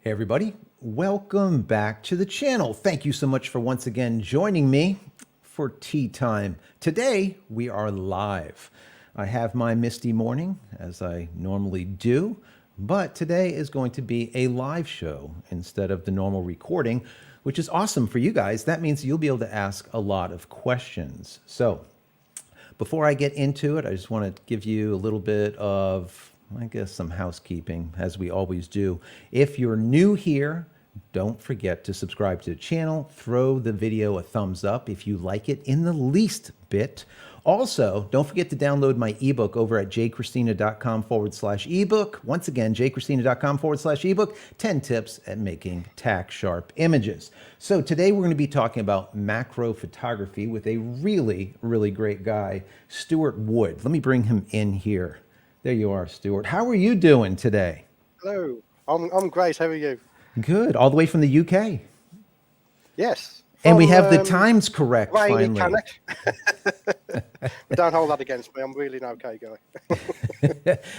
Hey everybody, welcome back to the channel. Thank you so much for once again joining me for tea time. Today we are live. I have my misty morning as I normally do, but today is going to be a live show instead of the normal recording, which is awesome for you guys. That means you'll be able to ask a lot of questions. So before I get into it, I just want to give you a little bit of, I guess, some housekeeping, as we always do. If you're new here, don't forget to subscribe to the channel. Throw the video a thumbs up if you like it in the least bit. Also, don't forget to download my ebook over at jcristina.com/ebook. Once again, jcristina.com/ebook, 10 tips at making tack sharp images. So today we're going to be talking about macro photography with a really, really great guy, Stewart Wood. Let me bring him in here. There you are, Stewart. How are you doing today? Hello, I'm great. How are you? Good. All the way from the UK. Yes. And we From have the times correct rainy finally. Cannock. But don't hold that against me. I'm really an okay guy.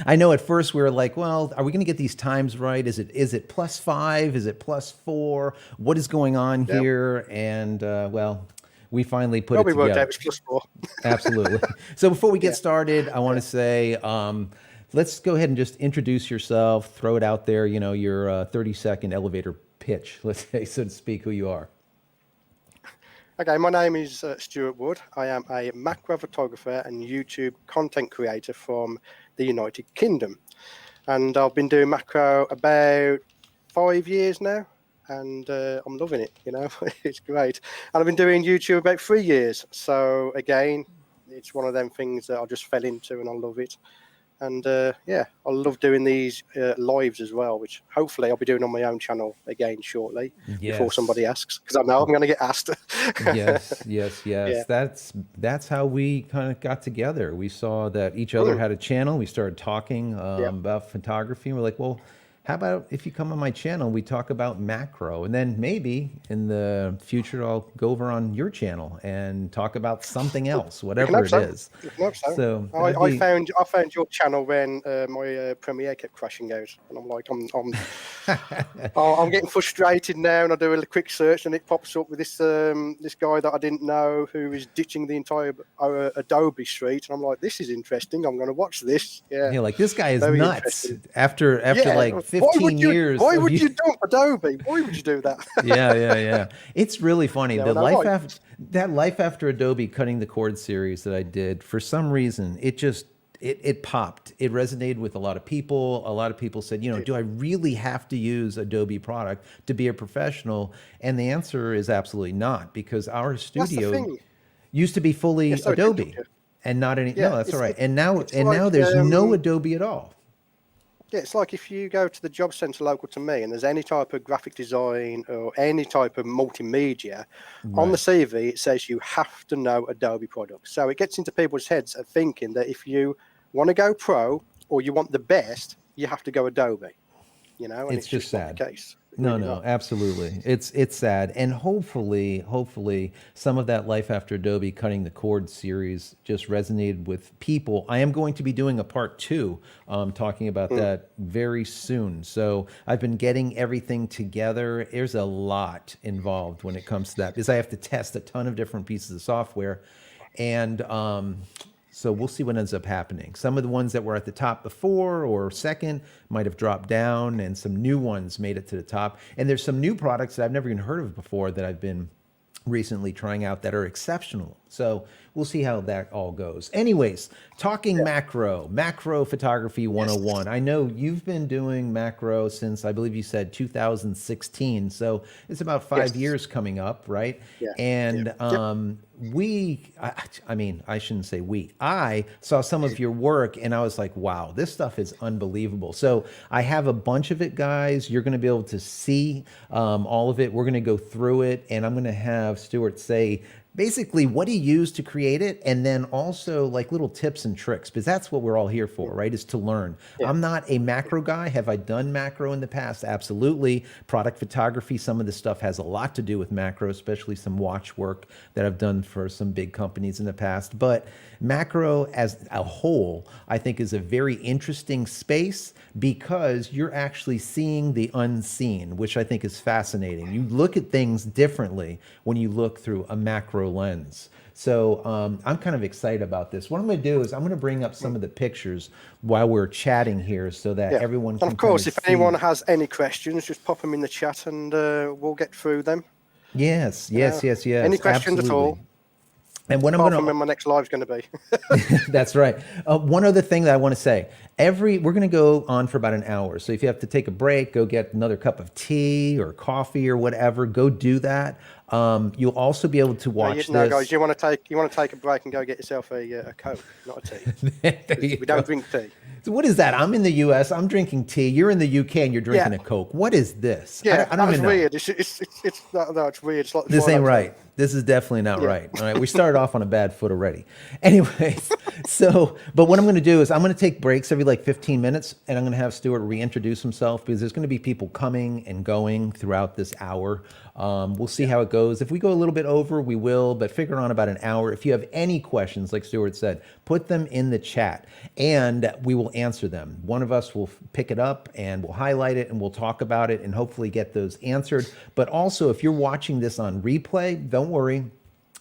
I know at first we were like, well, are we going to get these times right? Is it +5? Is it +4? What is going on Yep. here? And well, we finally put Well, it we worked out together. it's +4. Absolutely. So before we get Yeah. started, I want to say, let's go ahead and just introduce yourself, throw it out there, your 30-second elevator pitch, let's say, so to speak, who you are. Okay, my name is Stewart Wood. I am a macro photographer and YouTube content creator from the United Kingdom. And I've been doing macro about 5 years now. And I'm loving it, it's great. And I've been doing YouTube about 3 years. So again, it's one of them things that I just fell into and I love it. And yeah, I love doing these lives as well, which hopefully I'll be doing on my own channel again shortly before somebody asks, because I know I'm going to get asked. Yes. Yeah. That's how we kind of got together. We saw that each other had a channel. We started talking Yeah. about photography. And we're like, well, how about if you come on my channel, we talk about macro, and then maybe in the future I'll go over on your channel and talk about something else, We can whatever hope it so. is. We can hope so. So that'd I be, found your channel when my Premiere kept crashing out, and I'm like, I'm getting frustrated now, and I do a quick search, and it pops up with this this guy that I didn't know who is ditching the entire Adobe suite, and I'm like, this is interesting. I'm going to watch this. Yeah, like this guy is very nuts. interesting. After Yeah, like 15 years Why of would you. you dump Adobe? Why would you do that? Yeah. It's really funny. No, The no, why? that life after Adobe cutting the cord series that I did, for some reason, it popped. It resonated with a lot of people. A lot of people said, do I really have to use Adobe product to be a professional? And the answer is absolutely not, because our That's the studio thing. used to be Yeah, fully sorry to interrupt Adobe you. and not any. No, Yeah, that's all right. And now it's and like now there's no Adobe at all. yeah, it's like if you go to the job centre local to me and there's any type of graphic design or any type of multimedia, on the Right. CV it says you have to know Adobe products. So it gets into people's heads of thinking that if you want to go pro or you want the best, you have to go Adobe, and It's it's just just not the sad. case. It's No, really no, not. absolutely. It's sad. And hopefully some of that Life After Adobe cutting the cord series just resonated with people. I am going to be doing a part 2, talking about Mm. that very soon. So I've been getting everything together. There's a lot involved when it comes to that, because I have to test a ton of different pieces of software. And so we'll see what ends up happening. Some of the ones that were at the top before or second might have dropped down, and some new ones made it to the top. And there's some new products that I've never even heard of before that I've been recently trying out that are exceptional. So we'll see how that all goes. Anyways, talking Yeah. macro photography Yes. 101. I know you've been doing macro since, I believe you said 2016. So it's about 5 years Yes. coming up, right? Yeah. Yeah. And Yep. I mean, I shouldn't say we. I saw some of your work and I was like, wow, this stuff is unbelievable. So I have a bunch of it, guys. You're going to be able to see all of it. We're going to go through it, and I'm going to have Stuart say basically what he used to create it, and then also like little tips and tricks, because that's what we're all here for, Mm. right? Is to learn. Yeah. I'm not a macro guy. Have I done macro in the past? Absolutely. Product photography, some of this stuff has a lot to do with macro, especially some watch work that I've done for some big companies in the past. But macro as a whole, I think, is a very interesting space because you're actually seeing the unseen, which I think is fascinating. You look at things differently when you look through a macro lens. So I'm kind of excited about this. What I'm going to do is I'm going to bring up some of the pictures while we're chatting here so that Yeah. everyone And can of course, kind of if anyone see. has any questions, just pop them in the chat and we'll get through them. Yes, You know, yes, yes, any yes, questions at absolutely. all, And what I'm apart going from to when my next live's going to be. That's right. One other thing that I want to say: we're going to go on for about an hour. So if you have to take a break, go get another cup of tea or coffee or whatever. Go do that. You'll also be able to watch No, guys, this. you want to take a break and go get yourself a Coke, not a tea, There because you we go. don't drink tea. So what is that? I'm in the U.S. I'm drinking tea. You're in the U.K. and you're Yeah, drinking a Coke. What is this? yeah, I don't that's even know. weird. No, it's weird. It's like the This ain't 502. right. This is definitely not Yeah. right. All right. We started off on a bad foot already. Anyways, but what I'm going to do is I'm going to take breaks every like 15 minutes and I'm going to have Stuart reintroduce himself because there's going to be people coming and going throughout this hour. We'll see how it goes. If we go a little bit over, we will, but figure on about an hour. If you have any questions, like Stuart said, put them in the chat and we will answer them. One of us will pick it up and we'll highlight it and we'll talk about it and hopefully get those answered. But also, if you're watching this on replay, don't worry.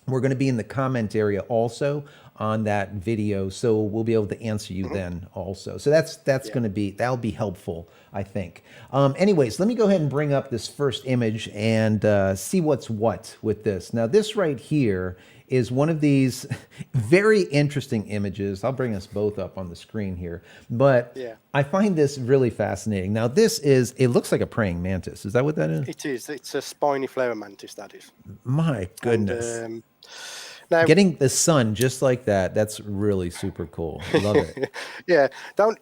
We're going to be in the comment area also on that video, so we'll be able to answer you then also. So that's Yeah. going to be, that'll be helpful, I think. Anyways, let me go ahead and bring up this first image and see what's what with this. Now, this right here is one of these very interesting images. I'll bring us both up on the screen here, but Yeah. I find this really fascinating. Now, it looks like a praying mantis. Is that what that is? It is. It's a spiny flower mantis, that is. My And goodness. now, Getting the sun just like that, that's really super cool. Love it. yeah, don't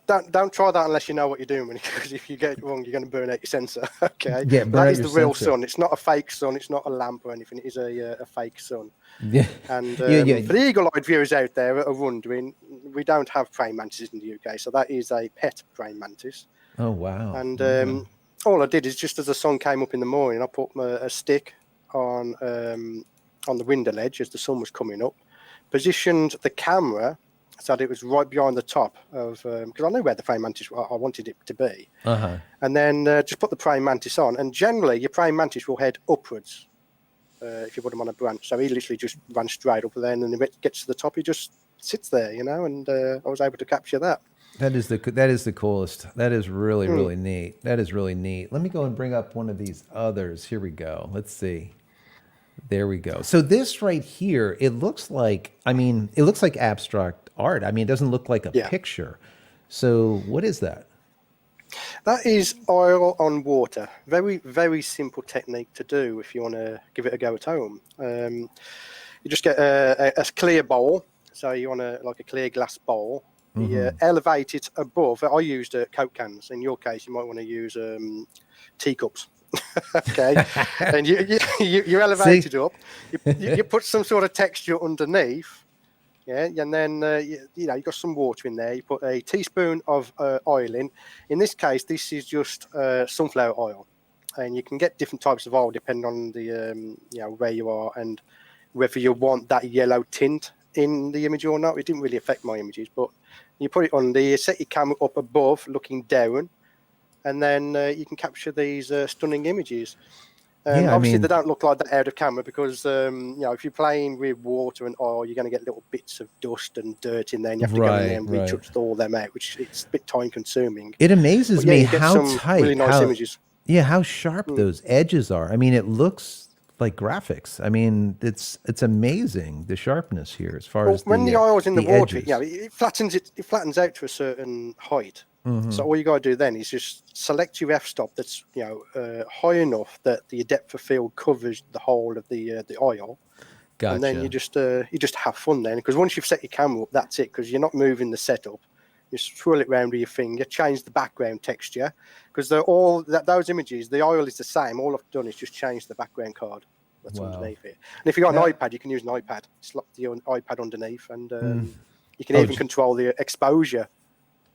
try that unless you know what you're doing, because if you get it wrong, you're going to burn out your sensor. Okay, Yeah, but burn that out is your the real sensor. sun. It's not a fake sun. It's not a lamp or anything. It is a fake sun. Yeah. And Yeah. for the eagle-eyed viewers out there that are wondering, we don't have praying mantises in the UK, so that is a pet praying mantis. Oh, wow. And Okay. all I did is, just as the sun came up in the morning, I put a stick on the window ledge as the sun was coming up, positioned the camera so that it was right behind the top of, because I knew where the praying mantis I wanted it to be. Uh-huh. And then just put the praying mantis on, and generally your praying mantis will head upwards if you put him on a branch. So he literally just ran straight up there, and then when it gets to the top, he just sits there, and I was able to capture that. That is the coolest. That is really, Mm. really neat. That is really neat. Let me go and bring up one of these others. Here we go. Let's see. There we go. So this right here, it looks like, it looks like abstract art. It doesn't look like a Yeah. picture. So what is that? That is oil on water. Very, very simple technique to do if you want to give it a go at home. You just get a clear bowl. So you want a clear glass bowl. You elevate it above. I used Coke cans. In your case, you might want to use teacups. Okay, and you elevate it up. You put some sort of texture underneath. Yeah, and then you got some water in there. You put a teaspoon of oil in. In this case, this is just sunflower oil, and you can get different types of oil depending on the where you are and whether you want that yellow tint in the image or not. It didn't really affect my images, but you put it on there. You set your camera up above, looking down, and then you can capture these stunning images. Yeah, Obviously, they don't look like that out of camera because, if you're playing with water and oil, you're going to get little bits of dust and dirt in there, and you have to go in there and right. retouch all them out, which it's a bit time consuming. It amazes But yeah, me you get how some really tight, nice images. how sharp those edges are. It looks like graphics. It's amazing the sharpness here as far as When the oil's in the water, edges. it flattens out to a certain height. So all you got to do then is just select your f-stop that's high enough that the depth of field covers the whole of the oil. Gotcha. And then you just have fun then, because once you've set your camera up, that's it, because you're not moving the setup. You swirl it around with your finger, change the background texture, because they're all those images, the oil is the same. All I've done is just change the background card. that's Wow. underneath it. And if you've got Now- an iPad, you can use an iPad. Slot your iPad underneath, and you can Oh, even control the exposure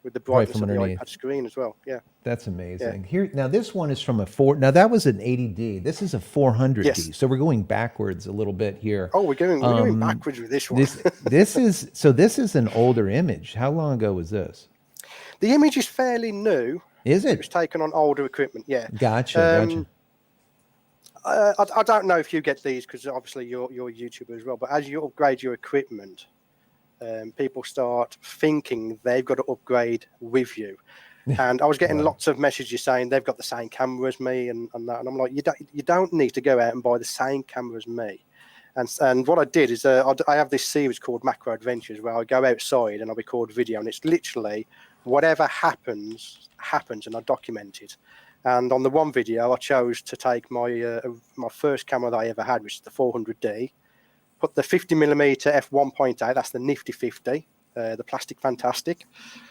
with the Right brightness from of the underneath. iPad screen as well. Yeah. That's amazing. Here now, this one is from a four. Now that was an 80D. This is a 400D. Yes. So we're going backwards a little bit here. Oh, we're going backwards with this one. This is an older image. How long ago was this? The image is fairly new. Is It was it? taken on older equipment. Yeah. Gotcha. I don't know if you get these because obviously you're a YouTuber as well. But as you upgrade your equipment, people start thinking they've got to upgrade with you. And I was getting Right. lots of messages saying they've got the same camera as me and that. And I'm like, you don't need to go out and buy the same camera as me. And what I did is I have this series called Macro Adventures where I go outside and I record video, and it's literally whatever happens, and I document it. And on the one video, I chose to take my first camera that I ever had, which is the 400D, put the 50mm f1.8, that's the nifty 50, the plastic fantastic,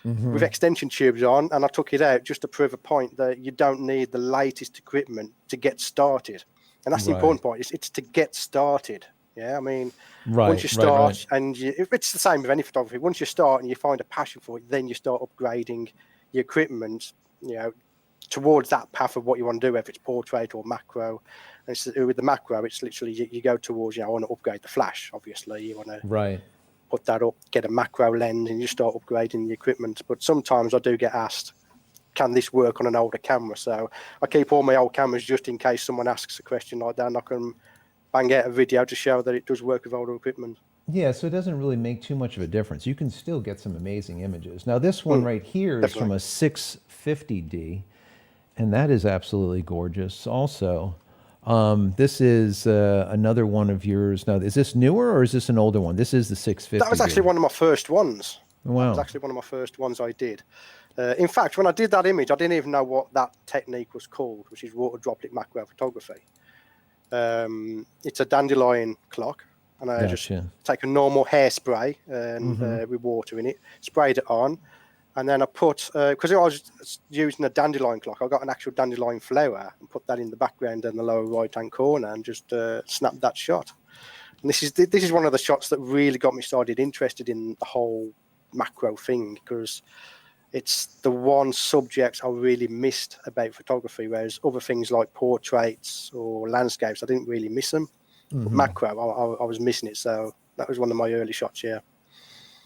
with extension tubes on, and I took it out just to prove a point that you don't need the latest equipment to get started. And that's the important point, it's to get started. Yeah, I mean, once you start, and it's the same with any photography. Once you start and you find a passion for it, then you start upgrading your equipment, towards that path of what you want to do, if it's portrait or macro. And with the macro, it's literally you go towards, I want to upgrade the flash, obviously. You want to put that up, get a macro lens, and you start upgrading the equipment. But sometimes I do get asked, can this work on an older camera? So I keep all my old cameras just in case someone asks a question like that, and I can bang out a video to show that it does work with older equipment. Yeah, so it doesn't really make too much of a difference. You can still get some amazing images. Now this one right here is from a 650D, and that is absolutely gorgeous also. This is another one of yours. Now, is this newer or is this an older one? This is the 650. That was actually one of my first ones. Wow. That was actually one of my first ones I did. In fact, when I did that image, I didn't even know what that technique was called, which is water droplet macro photography. It's a dandelion clock, and I just take a normal hairspray and with water in it, sprayed it on, and then I put, because I was using a dandelion clock, I got an actual dandelion flower and put that in the background in the lower right-hand corner and just snapped that shot. And this is one of the shots that really got me started interested in the whole macro thing, because it's the one subject I really missed about photography, whereas other things like portraits or landscapes, I didn't really miss them. But macro, I was missing it. So that was one of my early shots, yeah.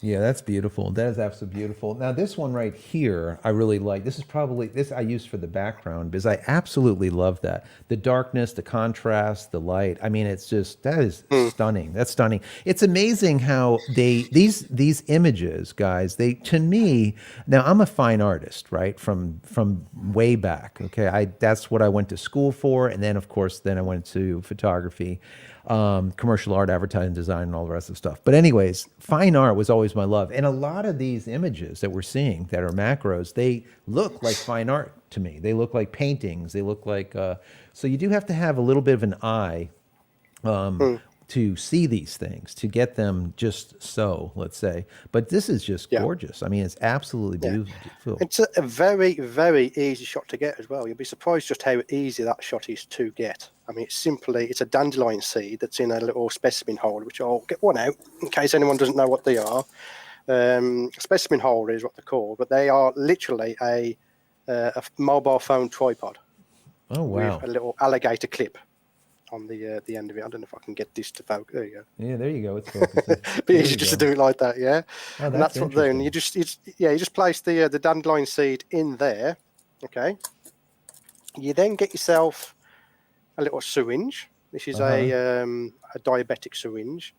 Yeah, that's beautiful. That is absolutely beautiful. Now, this one right here, I really like. This is probably, this I use for the background because I absolutely love that. The darkness, the contrast, the light. I mean, it's just, that is stunning. That's stunning. It's amazing how these images, guys, to me, now I'm a fine artist, right? From way back. Okay. That's what I went to school for. And then, of course, I went to photography. Commercial art, advertising, design, and all the rest of the stuff. But anyways, fine art was always my love. And a lot of these images that we're seeing that are macros, they look like fine art to me. They look like paintings. They look like, so you do have to have a little bit of an eye to see these things, to get them just so, let's say. But this is just gorgeous. I mean, it's absolutely beautiful. It's a very, very easy shot to get as well. You'll be surprised just how easy that shot is to get. I mean, it's a dandelion seed that's in a little specimen holder, which I'll get one out in case anyone doesn't know what they are. Specimen holder is what they're called, but they are literally a mobile phone tripod. Oh, wow. With a little alligator clip on the end of it. I don't know if I can get this to focus. There you go. Yeah, there you go. It's focusing. But easy just to do it like that, yeah. Oh, and that's what then you just place the dandelion seed in there. Okay. You then get yourself a little syringe. This is a diabetic syringe,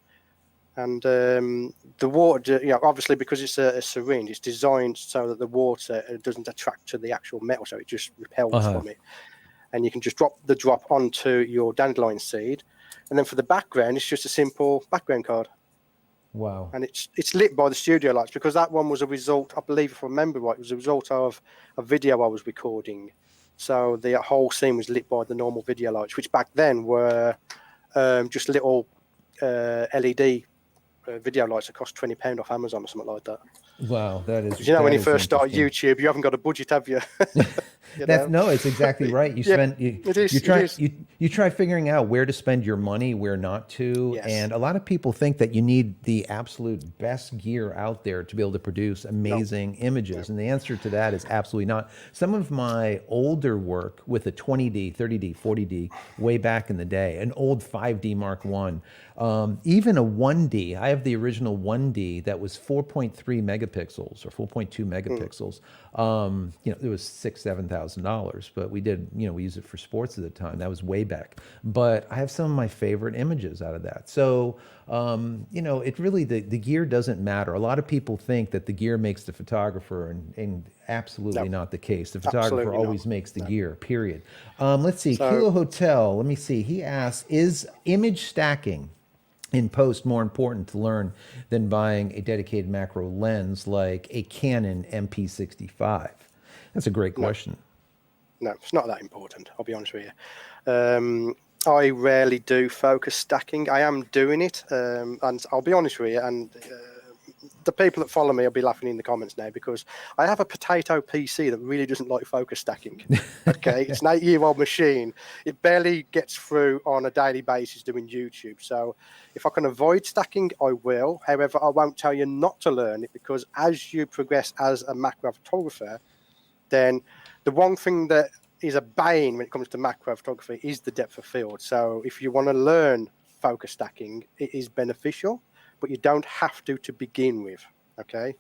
and the water. Obviously because it's a syringe, it's designed so that the water doesn't attract to the actual metal, so it just repels from it. And you can just drop the drop onto your dandelion seed, and then for the background, it's just a simple background card. Wow! And it's lit by the studio lights, because that one was a result, I believe, if I remember right, it was a result of a video I was recording. So the whole scene was lit by the normal video lights, which back then were just little LED video lights that cost £20 off Amazon or something like that. Wow, that is. When you first start YouTube, you haven't got a budget, have you? You That's know? no, it's exactly right. You Yeah, spend it is. you It try is. you try figuring out where to spend your money, where not to, Yes. and a lot of people think that you need the absolute best gear out there to be able to produce No. amazing No. images, and the answer to that is absolutely not. Some of my older work with a 20D, 30D, 40D way back in the day, an old 5D Mark One, even a 1D. I have the original 1D that was 4.3 megapixels or 4.2 megapixels. It was $7,000, but we did, we used it for sports at the time. That was way back. But I have some of my favorite images out of that. So, it really, the gear doesn't matter. A lot of people think that the gear makes the photographer, and absolutely No. not the case. The photographer Absolutely not. always makes the No. gear, period. Let's see, So Kilo Hotel, let me see. He asks, is image stacking in post more important to learn than buying a dedicated macro lens like a Canon MP65? That's a great no, question. no, it's not that important. I'll be honest with you. I rarely do focus stacking. I am doing it, and I'll be honest with you. And the people that follow me will be laughing in the comments now because I have a potato PC that really doesn't like focus stacking. Okay, it's an 8-year-old machine. It barely gets through on a daily basis doing YouTube. So if I can avoid stacking, I will. However, I won't tell you not to learn it because as you progress as a macro photographer, then the one thing that is a bane when it comes to macro photography is the depth of field. So if you want to learn focus stacking, it is beneficial, but you don't have to begin with. Okay.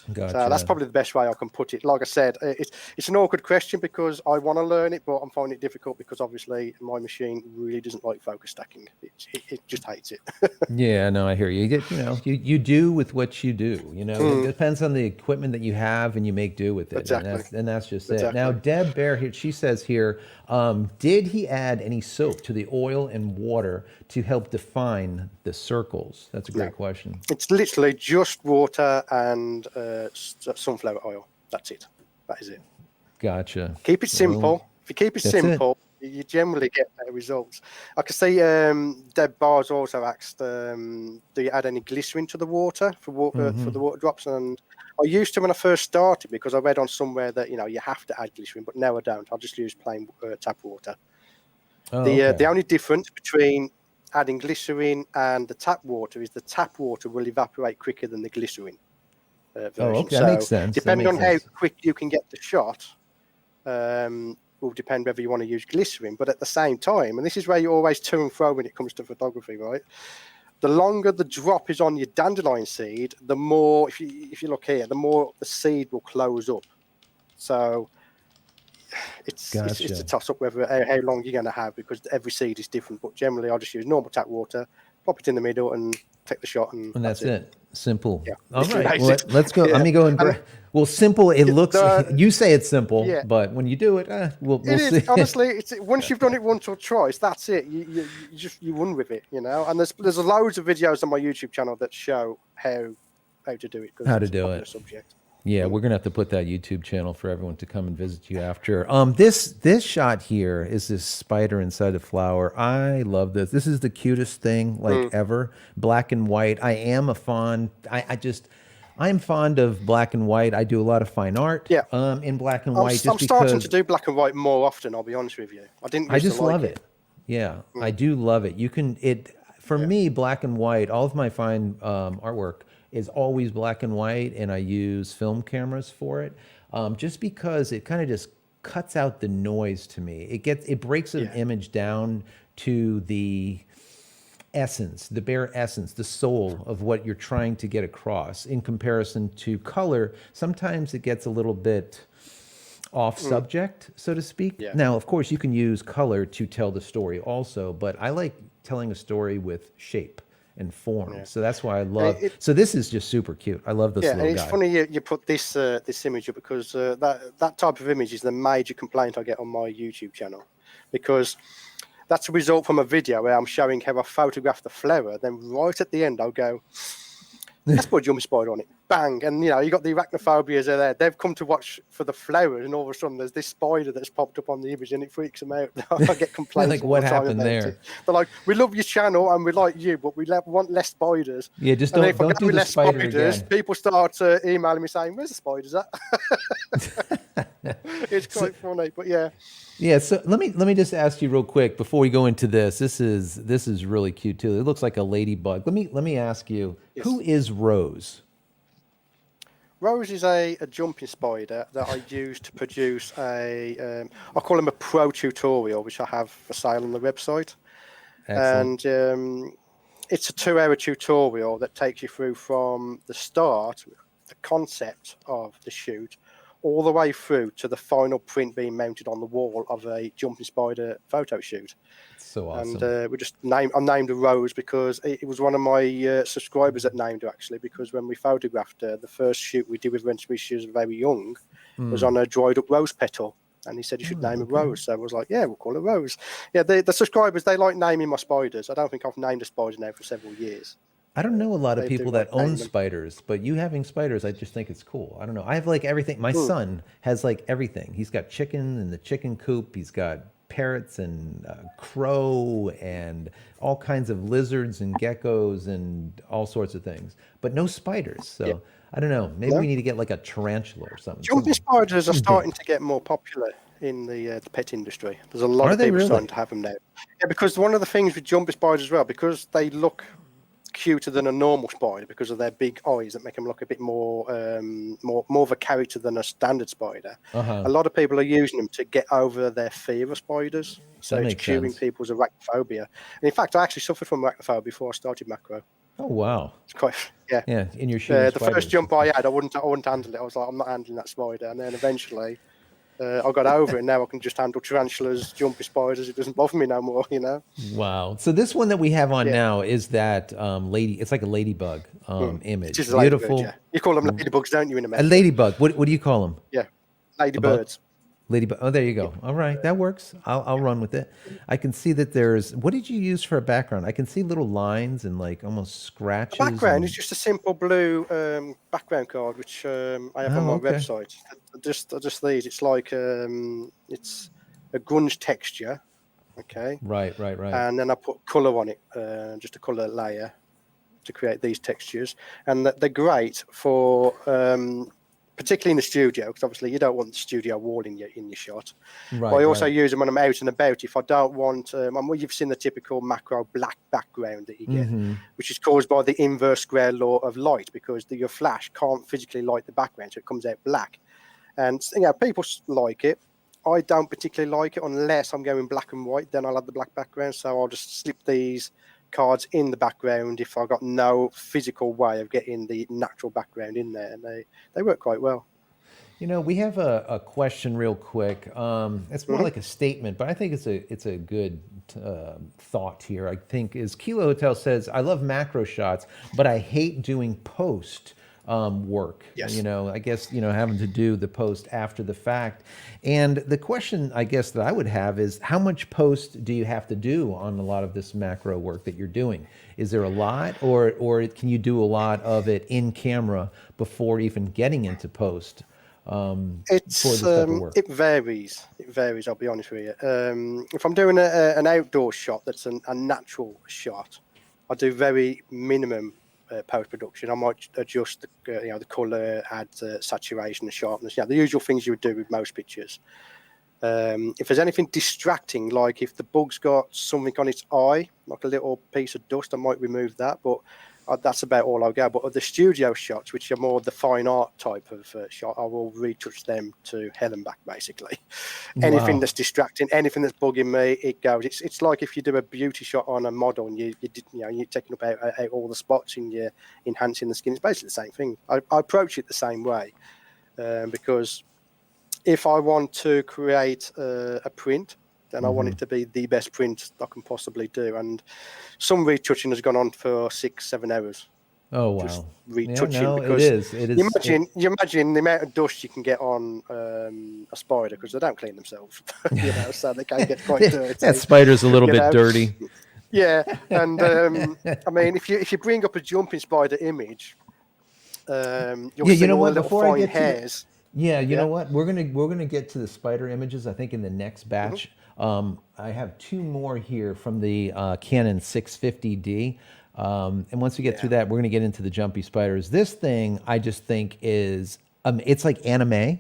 So that's Gotcha. probably the best way I can put it. Like I said, it's an awkward question because I want to learn it, but I'm finding it difficult because obviously my machine really doesn't like focus stacking. It just hates it. Yeah, no, I hear you. You get, you do with what you do. It depends on the equipment that you have, and you make do with it, Exactly. and that's just it. Now, Exactly. Deb Bear here, she says here, did he add any soap to the oil and water to help define the circles? That's a great question. It's literally just water and sunflower oil. That's it. That is it. Gotcha. Keep it simple. Well, If you keep it that's it. simple, you generally get better results. I can see Deb Bars also asked, do you add any glycerin to the water for the water drops? And I used to when I first started because I read on somewhere that you have to add glycerin, but now I don't. I'll just use plain tap water. Oh, The okay. only difference between adding glycerin and the tap water is the tap water will evaporate quicker than the glycerin Oh, version. okay. That makes So sense. That depending makes on how sense. quick you can get the shot, will depend whether you want to use glycerin. But at the same time, and this is where you're always to and fro when it comes to photography, right? The longer the drop is on your dandelion seed, the more, if you look here, the more the seed will close up. So it's Gotcha. a toss up whether how long you're going to have because every seed is different. But generally, I'll just use normal tap water, pop it in the middle, and take the shot, and And that's that's it. it. Simple. Yeah, All literally right. basics. Let's go. Let Yeah, me go and and well, simple. It looks. the You say it's simple, yeah. but when you do it, we'll It is see. honestly. It's once you've done it once or twice, that's it. You run with it, And there's loads of videos on my YouTube channel that show how to do it because How to it's a do popular it. subject. Yeah, we're gonna have to put that YouTube channel for everyone to come and visit you after. This shot here is this spider inside a flower. I love this. This is the cutest thing like ever. Black and white. I am a fond. I'm fond of black and white. I do a lot of fine art. Yeah, In black and I'm white, just starting to because do black and white more often. I'll be honest with you. I didn't I used to just love like it. Yeah, I do love it. You can for Yeah, me, black and white. All of my fine artwork is always black and white, and I use film cameras for it, just because it kind of just cuts out the noise to me. It breaks an yeah, image down to the essence, the bare essence, the soul of what you're trying to get across. In comparison to color, sometimes it gets a little bit off subject, so to speak. yeah, Now, of course, you can use color to tell the story also, but I like telling a story with shape and form. yeah. So that's why I And love. So this is just super cute. I love this yeah, and little it's guy. funny you put this this image up because that type of image is the major complaint I get on my YouTube channel, because that's a result from a video where I'm showing how I photographed the flower. Then right at the end, I'll go, let's put a jumping spider on it. Bang. And, you got the arachnophobias are there. They've come to watch for the flowers, and all of a sudden there's this spider that's popped up on the image, and it freaks them out. I get complaints Like, all what the time happened about there? it. They're like, we love your channel and we like you, but we want less spiders. Yeah, just And then if I don't go do with the less spider spiders, again. people start emailing me saying, where's the spiders at? It's quite funny, but yeah. Yeah, so let me just ask you real quick before we go into this. This is really cute too. It looks like a ladybug. Let me ask you, who Yes. is Rose? Rose is a jumping spider that I use to produce I call them a pro tutorial, which I have for sale on the website. Excellent. And it's a 2-hour tutorial that takes you through from the start, the concept of the shoot, all the way through to the final print being mounted on the wall of a jumping spider photo shoot. It's so And awesome. I named her Rose because it was one of my subscribers that named her, actually, because when we photographed her, the first shoot we did with her when she was very young was on a dried up rose petal. And he said you should name it Okay. Rose. So I was like, yeah, we'll call it Rose. Yeah, the subscribers, they like naming my spiders. I don't think I've named a spider now for several years. I don't know a lot of They do people like that own naming them. spiders, but you having spiders, I just think it's cool. I don't know. I have like everything. My Hmm. son has like everything. He's got chicken in the chicken coop. He's got parrots and crow and all kinds of lizards and geckos and all sorts of things, but no spiders. Yeah, So I don't know. Maybe no. we need to get like a tarantula or something. Jumping spiders are Something big. starting to get more popular in the pet industry. There's a lot Are of they people starting really? to have them now. Yeah, because one of the things with jumping spiders as well, because they look cuter than a normal spider because of their big eyes that make them look a bit more of a character than a standard spider. Uh-huh. A lot of people are using them to get over their fear of spiders. So That it's makes curing sense. people's arachnophobia. And in fact, I actually suffered from arachnophobia before I started macro. Oh, wow. It's quite yeah. Yeah, and you're shooting The first spiders. jump I had, I wouldn't handle it. I was like, I'm not handling that spider. And then eventually, I got over it. Now I can just handle tarantulas, jumpy spiders. It doesn't bother me no more. You know. Wow. So this one that we have on Yeah. now is that lady. It's like a ladybug It is image. a ladybird. Yeah. Beautiful. You call them ladybugs, don't you, in A America? ladybug. What do you call them? Yeah. A bug? Ladybirds. Ladybug. Oh, there you go. All right, that works. I'll run with it. I can see that there's. What did you use for a background? I can see little lines and like almost The scratches background is and. just a simple blue background card, which I have on Oh, my okay. website. Just these. It's like it's a grunge texture, okay, Right, right, right. and then I put color on it, just a color layer to create these textures, and they're great for particularly in the studio, because obviously you don't want the studio wall in your shot. But I Right, also right. use them when I'm out and about. If I don't want, you've seen the typical macro black background that you get, Mm-hmm. which is caused by the inverse square law of light, because your flash can't physically light the background, so it comes out black. And people like it. I don't particularly like it unless I'm going black and white. Then I'll have the black background. So I'll just slip these cards in the background if I've got no physical way of getting the natural background in there, and they work quite well. We have a question real quick. It's more Hmm. like a statement, but I think it's a good thought here. I think is Kilo Hotel says, "I love macro shots, but I hate doing post work. Yes. I guess having to do the post after the fact." And the question, I guess, that I would have is, how much post do you have to do on a lot of this macro work that you're doing? Is there a lot, or can you do a lot of it in camera before even getting into post? For this type of work. It varies. It varies. I'll be honest with you. If I'm doing an outdoor shot that's a natural shot, I do very minimum post production. I might adjust the color, add saturation, and sharpness. The usual things you would do with most pictures. If there's anything distracting, like if the bug's got something on its eye, like a little piece of dust, I might remove that. But that's about all I'll go. But the studio shots, which are more the fine art type of shot, I will retouch them to hell and back, basically. Anything Wow. that's distracting, anything that's bugging me, it goes. It's like if you do a beauty shot on a model and you're taking up out all the spots and you're enhancing the skin. It's basically the same thing. I approach it the same way because if I want to create a print, then I want it to be the best print I can possibly do. And some retouching has gone on for 6-7 hours. Oh, Just wow. Yeah, retouching, no, it because is. It is. you imagine the amount of dust you can get on a spider, because they don't clean themselves, so they can get quite That dirty. spider's a little you bit know. dirty. Yeah, and I mean, if you bring up a jumping spider image, you'll Yeah, see all the what? little Before I fine get to the, hairs. yeah, you know Yeah. what? We're gonna get to the spider images. I think in the next Hmm. batch. I have two more here from the Canon 650D. And once we get Yeah. through that, we're gonna get into the jumpy spiders. This thing I just think is It's like anime.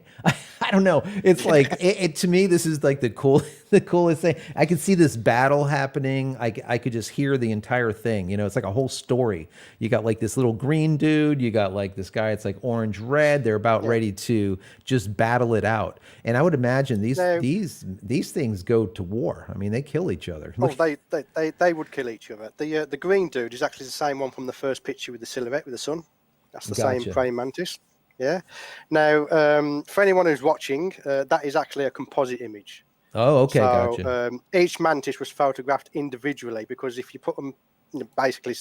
I don't know. It's like to me, this is like the cool, the coolest thing. I could see this battle happening. I could just hear the entire thing. You know, it's like a whole story. You got like this little green dude. You got like this guy. It's like orange red. They're about Yeah. ready to just battle it out. And I would imagine Now, these things go to war. I mean, they kill each other. oh, they would kill each other. The green dude is actually the same one from the first picture with the silhouette with the sun. That's the same Gotcha. praying mantis. Yeah. Now, for anyone who's watching, that is actually a composite image. Oh, okay, So gotcha. each mantis was photographed individually because if you put them basically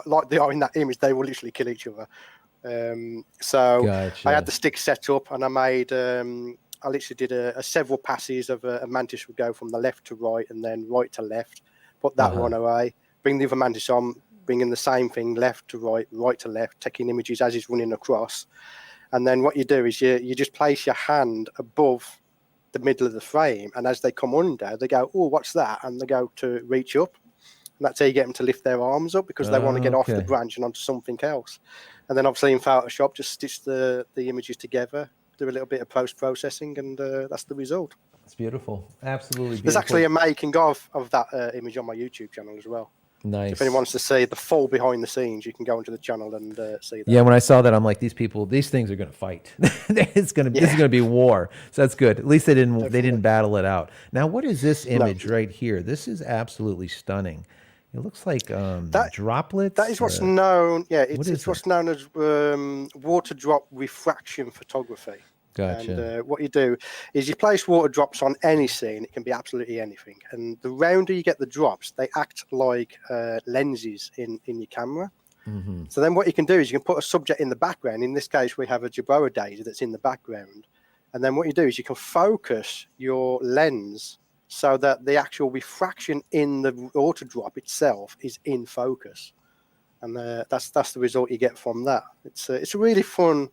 like they are in that image, they will literally kill each other. So I had Gotcha. the stick set up and I made. I literally did a several passes of a mantis would go from the left to right and then right to left. Put that Uh-huh. one away. Bring the other mantis on. Bringing the same thing left to right, right to left, taking images as he's running across. And then what you do is you just place your hand above the middle of the frame, and as they come under, they go, "Oh, what's that?" And they go to reach up, and that's how you get them to lift their arms up because they want to get off the Okay. branch and onto something else. And then obviously in Photoshop, just stitch the images together, do a little bit of post processing, and that's the result. It's beautiful. Absolutely There's actually beautiful. a making of that image on my YouTube channel as well. If anyone Nice. wants to see the full behind the scenes, you can go onto the channel and see that. Yeah, when I saw that, I'm like, these things are going to fight. This is going Yeah, to be war. So that's good. At least they didn't definitely. battle it out. Now, what is this No, image right here? This is absolutely stunning. It looks like that that is droplets. what's known. Yeah, What is it's that? what's known as water drop refraction photography. And Gotcha. what you do is you place water drops on any scene. It can be absolutely anything. And the rounder you get the drops, they act like lenses in your camera. Hmm. So then what you can do is you can put a subject in the background. In this case, we have a Jabroa daisy that's in the background. And then what you do is you can focus your lens so that the actual refraction in the water drop itself is in focus. And that's the result you get from that. It's a really fun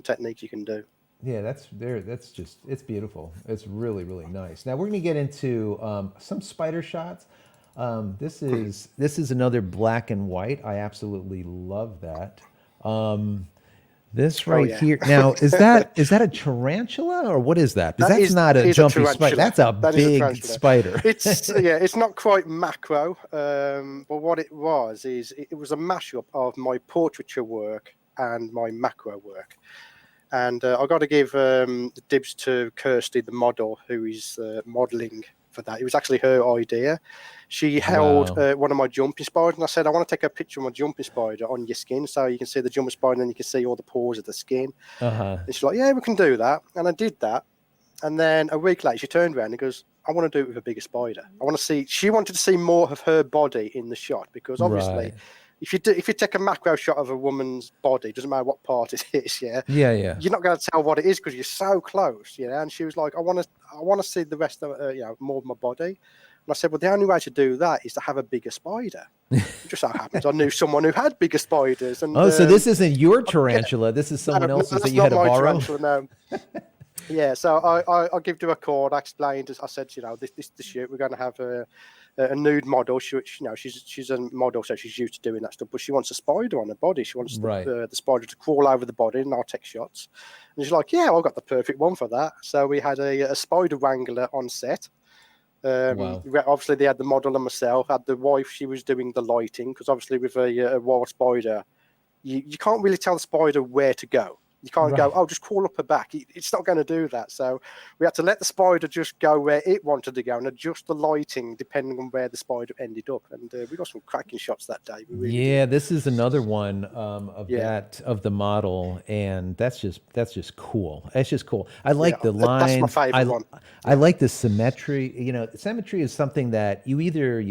technique you can do. Yeah, that's just it's beautiful. It's really really nice. Now we're going to get into some spider shots. This is another black and white. I absolutely love that. This Oh right yeah, here. Now, is that a tarantula or what is that? Because that that's is not that a is a jumpy spider. tarantula. That's a That is a big tarantula. spider. It's not quite macro, but what it was is it was a mashup of my portraiture work and my macro work. And I got to give the dibs to Kirsty, the model, who is modelling for that. It was actually her idea. She held Wow. one of my jumping spiders, and I said, I want to take a picture of my jumping spider on your skin so you can see the jumping spider and then you can see all the pores of the skin. Uh-huh. And she's like, yeah, we can do that. And I did that. And then a week later, she turned around and goes, I want to do it with a bigger spider. I want to see, she wanted to see more of her body in the shot because obviously Right. if you take a macro shot of a woman's body, doesn't matter what part it is, yeah, Yeah, yeah. you're not going to tell what it is because you're so close, you know. And she was like, I want to see the rest of, more of my body. And I said, well, the only way to do that is to have a bigger spider. It just so happens I knew someone who had bigger spiders, and Oh, so this isn't your yeah, tarantula. This is someone no, else's that that's you had not to my borrow. tarantula. No, yeah. So I give her a call. I explained. I said, this the shoot. We're going to have a nude model. She's a model, so she's used to doing that stuff. But she wants a spider on her body. She wants Right. the spider to crawl over the body, and I'll take shots. And she's like, yeah, I've got the perfect one for that. So we had a spider wrangler on set. Wow. Obviously, they had the model and myself. Had the wife. She was doing the lighting because obviously with a wild spider, you can't really tell the spider where to go. You can't go, Right. oh, just crawl up her back. It's not going to do that. So we had to let the spider just go where it wanted to go and adjust the lighting depending on where the spider ended up. And we got some cracking shots that day. We really did. Yeah, this is another one Yeah, of the model, and that's just cool. That's just cool. I yeah. like the That's my lines. favorite one. I Yeah. like the symmetry. You know, symmetry is something that you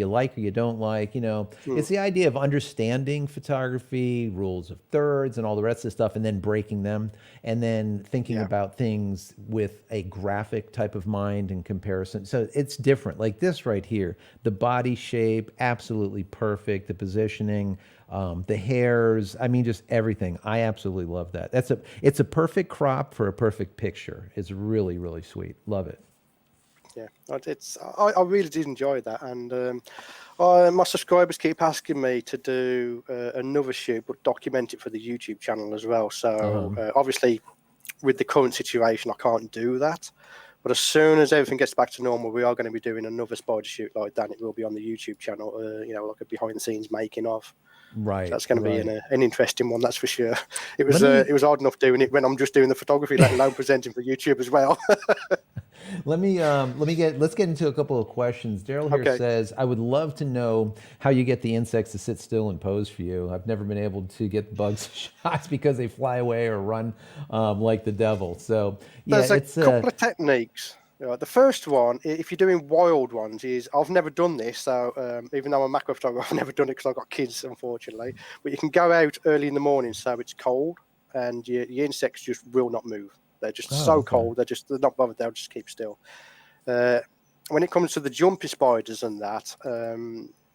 like or you don't like. You know, Mm, it's the idea of understanding photography, rules of thirds, and all the rest of the stuff, and then breaking them, and then thinking yeah. about things with a graphic type of mind in comparison. So it's different. Like this right here, the body shape, absolutely perfect. The positioning, the hairs. I mean, just everything. I absolutely love that. It's a perfect crop for a perfect picture. It's really really sweet. Love it. Yeah, I really did enjoy that, and my subscribers keep asking me to do another shoot, but document it for the YouTube channel as well. So obviously, with the current situation, I can't do that. But as soon as everything gets back to normal, we are going to be doing another spider shoot like that. And it will be on the YouTube channel, like a behind the scenes making of. So Right, that's going to be right. an interesting one, that's for sure. It Let was me hard enough doing it when I'm just doing the photography, let alone presenting for YouTube as well. let's get into a couple of questions. Daryl here Okay. says, I would love to know how you get the insects to sit still and pose for you. I've never been able to get bugs shots because they fly away or run like the devil. So yeah, There's a it's couple of techniques. The first one, if you're doing wild ones, is I've never done this. So even though I'm a macro photographer, I've never done it because I've got kids, unfortunately. But you can go out early in the morning so it's cold, and your insects just will not move. They're just so okay. cold. They're not bothered. They'll just keep still. When it comes to the jumpy spiders and that,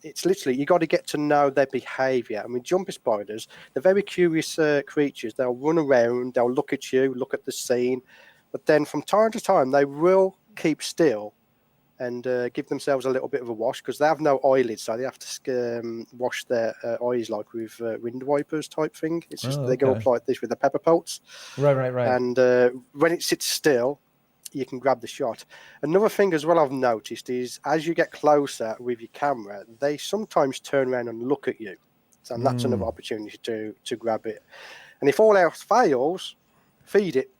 it's literally you got to get to know their behaviour. I mean, jumpy spiders, they're very curious creatures. They'll run around, they'll look at you, look at the scene, but then from time to time they will keep still and give themselves a little bit of a wash because they have no eyelids, so they have to wash their eyes like with wind wipers type thing. It's just Oh, they go okay. up like this with the pepper pelts, Right. and when it sits still, you can grab the shot. Another thing as well I've noticed is as you get closer with your camera, they sometimes turn around and look at you. So that's another opportunity to grab it. And if all else fails, feed it.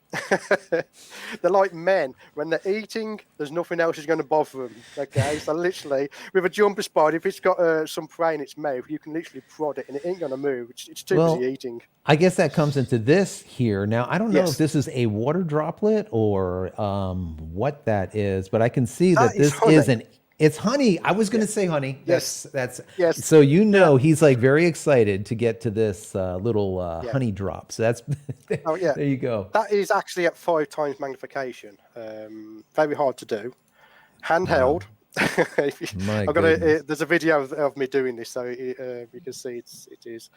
They're like men. When they're eating, there's nothing else is going to bother them. Okay, so literally, with a jumper spider, if it's got some prey in its mouth, you can literally prod it and it ain't going to move. It's too busy Well, eating. I guess that comes into this here. Now, I don't know if Yes, this is a water droplet or what that is, but I can see that that is this is honey. it's honey. I was going Yeah. to say honey. Yes. That's Yes. so Yeah. he's like very excited to get to this little Yeah. honey drop. So that's Oh, yeah. there you go. That is actually at 5 times magnification. Very hard to do. Handheld. Wow. My I've got goodness. there's a video of me doing this, so you can see it is.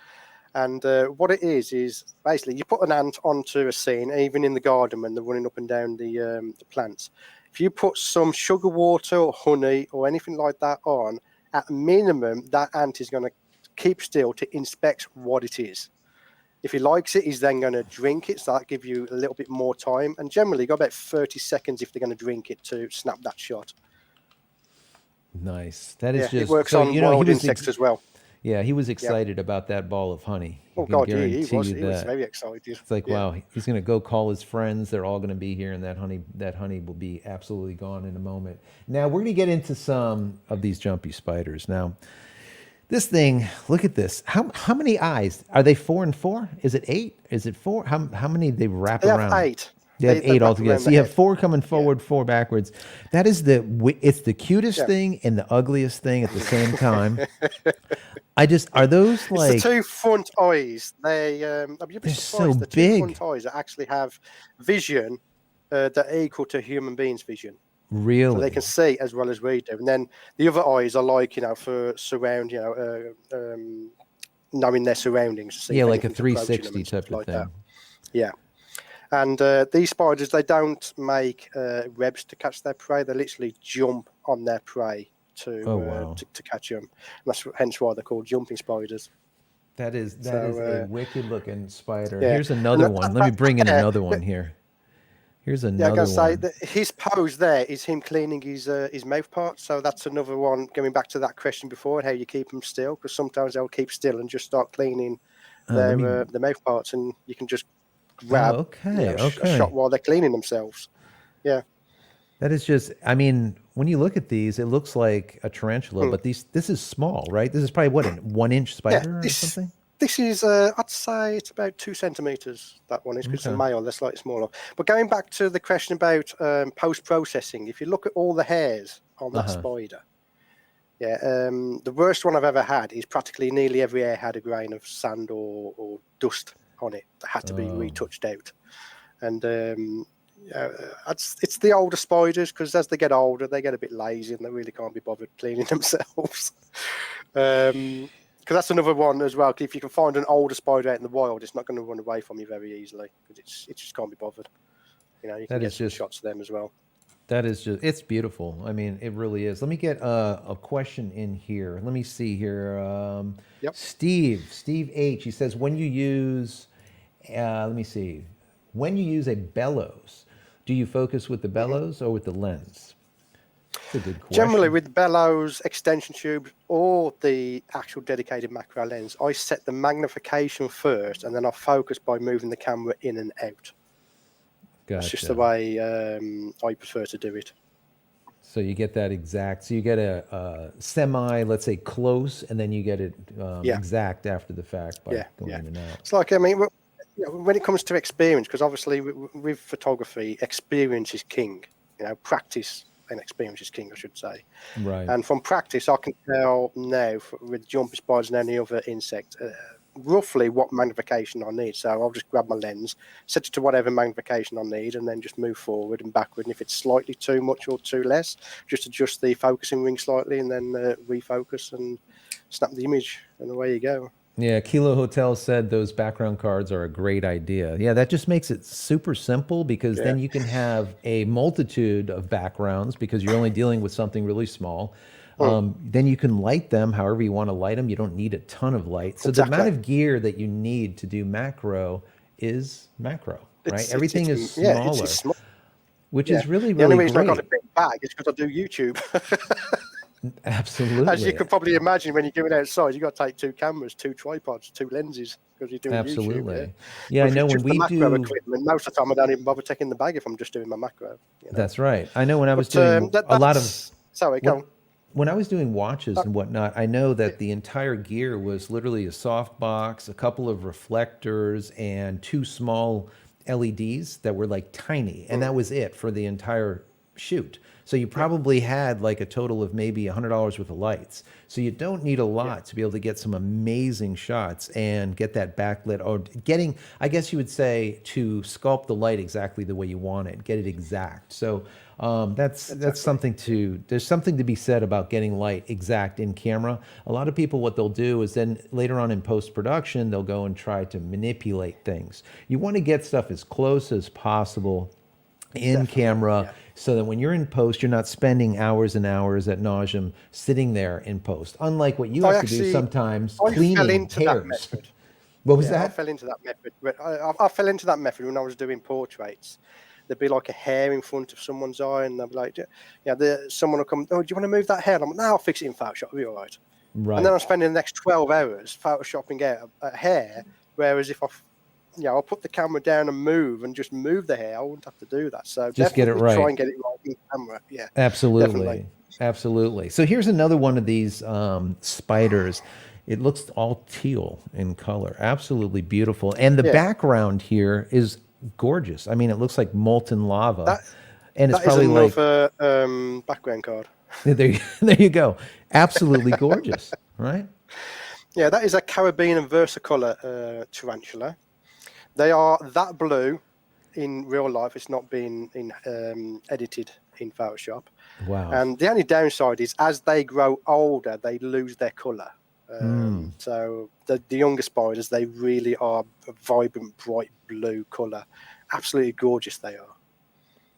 And what it is basically you put an ant onto a scene, even in the garden when they're running up and down the plants. If you put some sugar water or honey or anything like that on, at minimum, that ant is going to keep still to inspect what it is. If he likes it, he's then going to drink it. So that gives you a little bit more time. And generally, you got about 30 seconds if they're going to drink it to snap that shot. Nice. That is Yeah, it just works so on wild insects as well. yeah, he was Yeah. excited about that ball of honey. I Oh can God, he guarantee was you he was that. very excited. It's like, Yeah. wow, he's going to go call his friends. They're all going to be here, and that honey will be absolutely gone in a moment. Now we're going to get into some of these jumpy spiders. Now, this thing, look at this. How many eyes are they? 4 and 4? Is it 8? Is it 4? How many they wrap They have around? 8. They have They 8 wrap altogether. around So the you have head. 4 coming Yeah. forward, 4 backwards. That is it's the cutest Yeah. thing and the ugliest thing at the same time. I just are those It's the like two front eyes. You'd be they're so surprised. The two big. front eyes that actually have vision that are equal to human beings' vision. So they can Really? see as well as we do. And then the other eyes are like, for surround, knowing their surroundings to see Yeah, if like a anything's approaching them 360 and stuff type of like that. thing. Yeah. And these spiders, they don't make webs to catch their prey. They literally jump on their prey Oh to, wow. to catch them. And that's hence why they're called jumping spiders. That is a So, wicked looking spider. yeah. Here's And another one. Let me bring in there, another one here. Here's yeah, I gotta another say one. that his pose there is him cleaning his mouth part. So that's another one. Going back to that question before, how you keep them still, because sometimes they'll keep still and just start cleaning Let me their mouth parts, and you can just Oh, grab okay. a shot Okay. while they're cleaning themselves. Yeah. That is just I mean, when you look at these, it looks like a tarantula, Hmm. but this is small, right? This is probably what, a 1 inch Yeah. spider or something? This is I'd say it's about 2 centimeters. That one is because it's a Okay. male. They're slightly smaller. But going back to the question about post processing, if you look at all the hairs on that Uh-huh. spider. Yeah, the worst one I've ever had is practically nearly every hair had a grain of sand or dust on it that had to be Oh. retouched out. And it's the older spiders because as they get older, they get a bit lazy and they really can't be bothered cleaning themselves. Because that's another one as well. If you can find an older spider out in the wild, it's not going to run away from you very easily because it just can't be bothered. You can That get is some just shots of them as well. That is just, it's beautiful. I mean, it really is. Let me get a question in here. Let me see here. Yep. Steve H, he says, when you use, let me see, when you use a bellows, do you focus with the bellows or with the lens? That's a good Generally, question. with bellows, extension tubes, or the actual dedicated macro lens, I set the magnification first, and then I focus by moving the camera in and out. That's just the Gotcha. way I prefer to do it. So you get that exact, so you get a semi, let's say close, and then you get it Yeah, exact after the fact by going yeah. in and out. It's like, I mean, when it comes to experience, because obviously with photography, experience is king. Practice and experience is king, I should say. Right. And from practice, I can tell now with jumping spiders and any other insect roughly what magnification I need. So I'll just grab my lens, set it to whatever magnification I need, and then just move forward and backward. And if it's slightly too much or too less, just adjust the focusing ring slightly and then refocus and snap the image. And away you go. Yeah, Kilo Hotel said those background cards are a great idea. Yeah, that just makes it super simple because Yeah. then you can have a multitude of backgrounds because you're only dealing with something really small. Mm, Then you can light them however you want to light them. You don't need a ton of light. So the amount exactly. of gear that you need to do macro is macro, right? Everything is It's smaller, small. which Yeah. is really, The only really reason I got a great. big bag is because I do YouTube. As you Absolutely. could probably imagine, when you're going outside, you got to take two cameras, two tripods, two lenses because you're doing YouTube. Yeah. Absolutely. Yeah, But I if know it's when just the we macro do, equipment, most of the time I don't even bother taking the bag if I'm just doing my macro. that's right. I know when I was But doing a lot of that's sorry, go when on. when I was doing watches Uh, and whatnot, I know yeah. that the entire gear was literally a soft box, a couple of reflectors, and two small LEDs that were like tiny, and Mm, that was it for the entire shoot. So you yeah, probably had like a total of maybe $100 worth of lights. So you don't need a yeah, lot to be able to get some amazing shots and get that backlit, or getting, I guess you would say, to sculpt the light exactly the way you want it, get it exact. So that's exactly. something to, there's something to be said about getting light exact in camera. A lot of people, what they'll do is then later on in post production, they'll go and try to manipulate things. You want to get stuff as close as possible in Definitely. camera Yeah. so that when you're in post, you're not spending hours and hours at nauseum sitting there in post. Unlike what you I have to do actually sometimes, I fell cleaning into that hairs. method. What was Yeah, I that? fell into that method. But I fell into that method when I was doing portraits. There'd be like a hair in front of someone's eye, and they'd be like, someone will come, oh, do you want to move that hair? And I'm like, no, I'll fix it in Photoshop, it'll be all right. And then Right. I'm spending the next 12 hours photoshopping out a hair, whereas if I'll put the camera down and move and just move the hair, I wouldn't have to do that. So Just get it definitely try right. and get it right in camera. Yeah, definitely. Absolutely. Absolutely. So here's another one of these spiders. It looks all teal in color. Absolutely beautiful. And the Yeah, background here is gorgeous. I mean, it looks like molten lava. that And it's that is probably like, another background card. there you go. Absolutely gorgeous, right? Yeah, that is a Caribbean versicolor tarantula. They are that blue in real life. It's not been edited in Photoshop. Wow. And the only downside is as they grow older, they lose their color. So the younger spiders, they really are a vibrant, bright blue color. Absolutely gorgeous they are.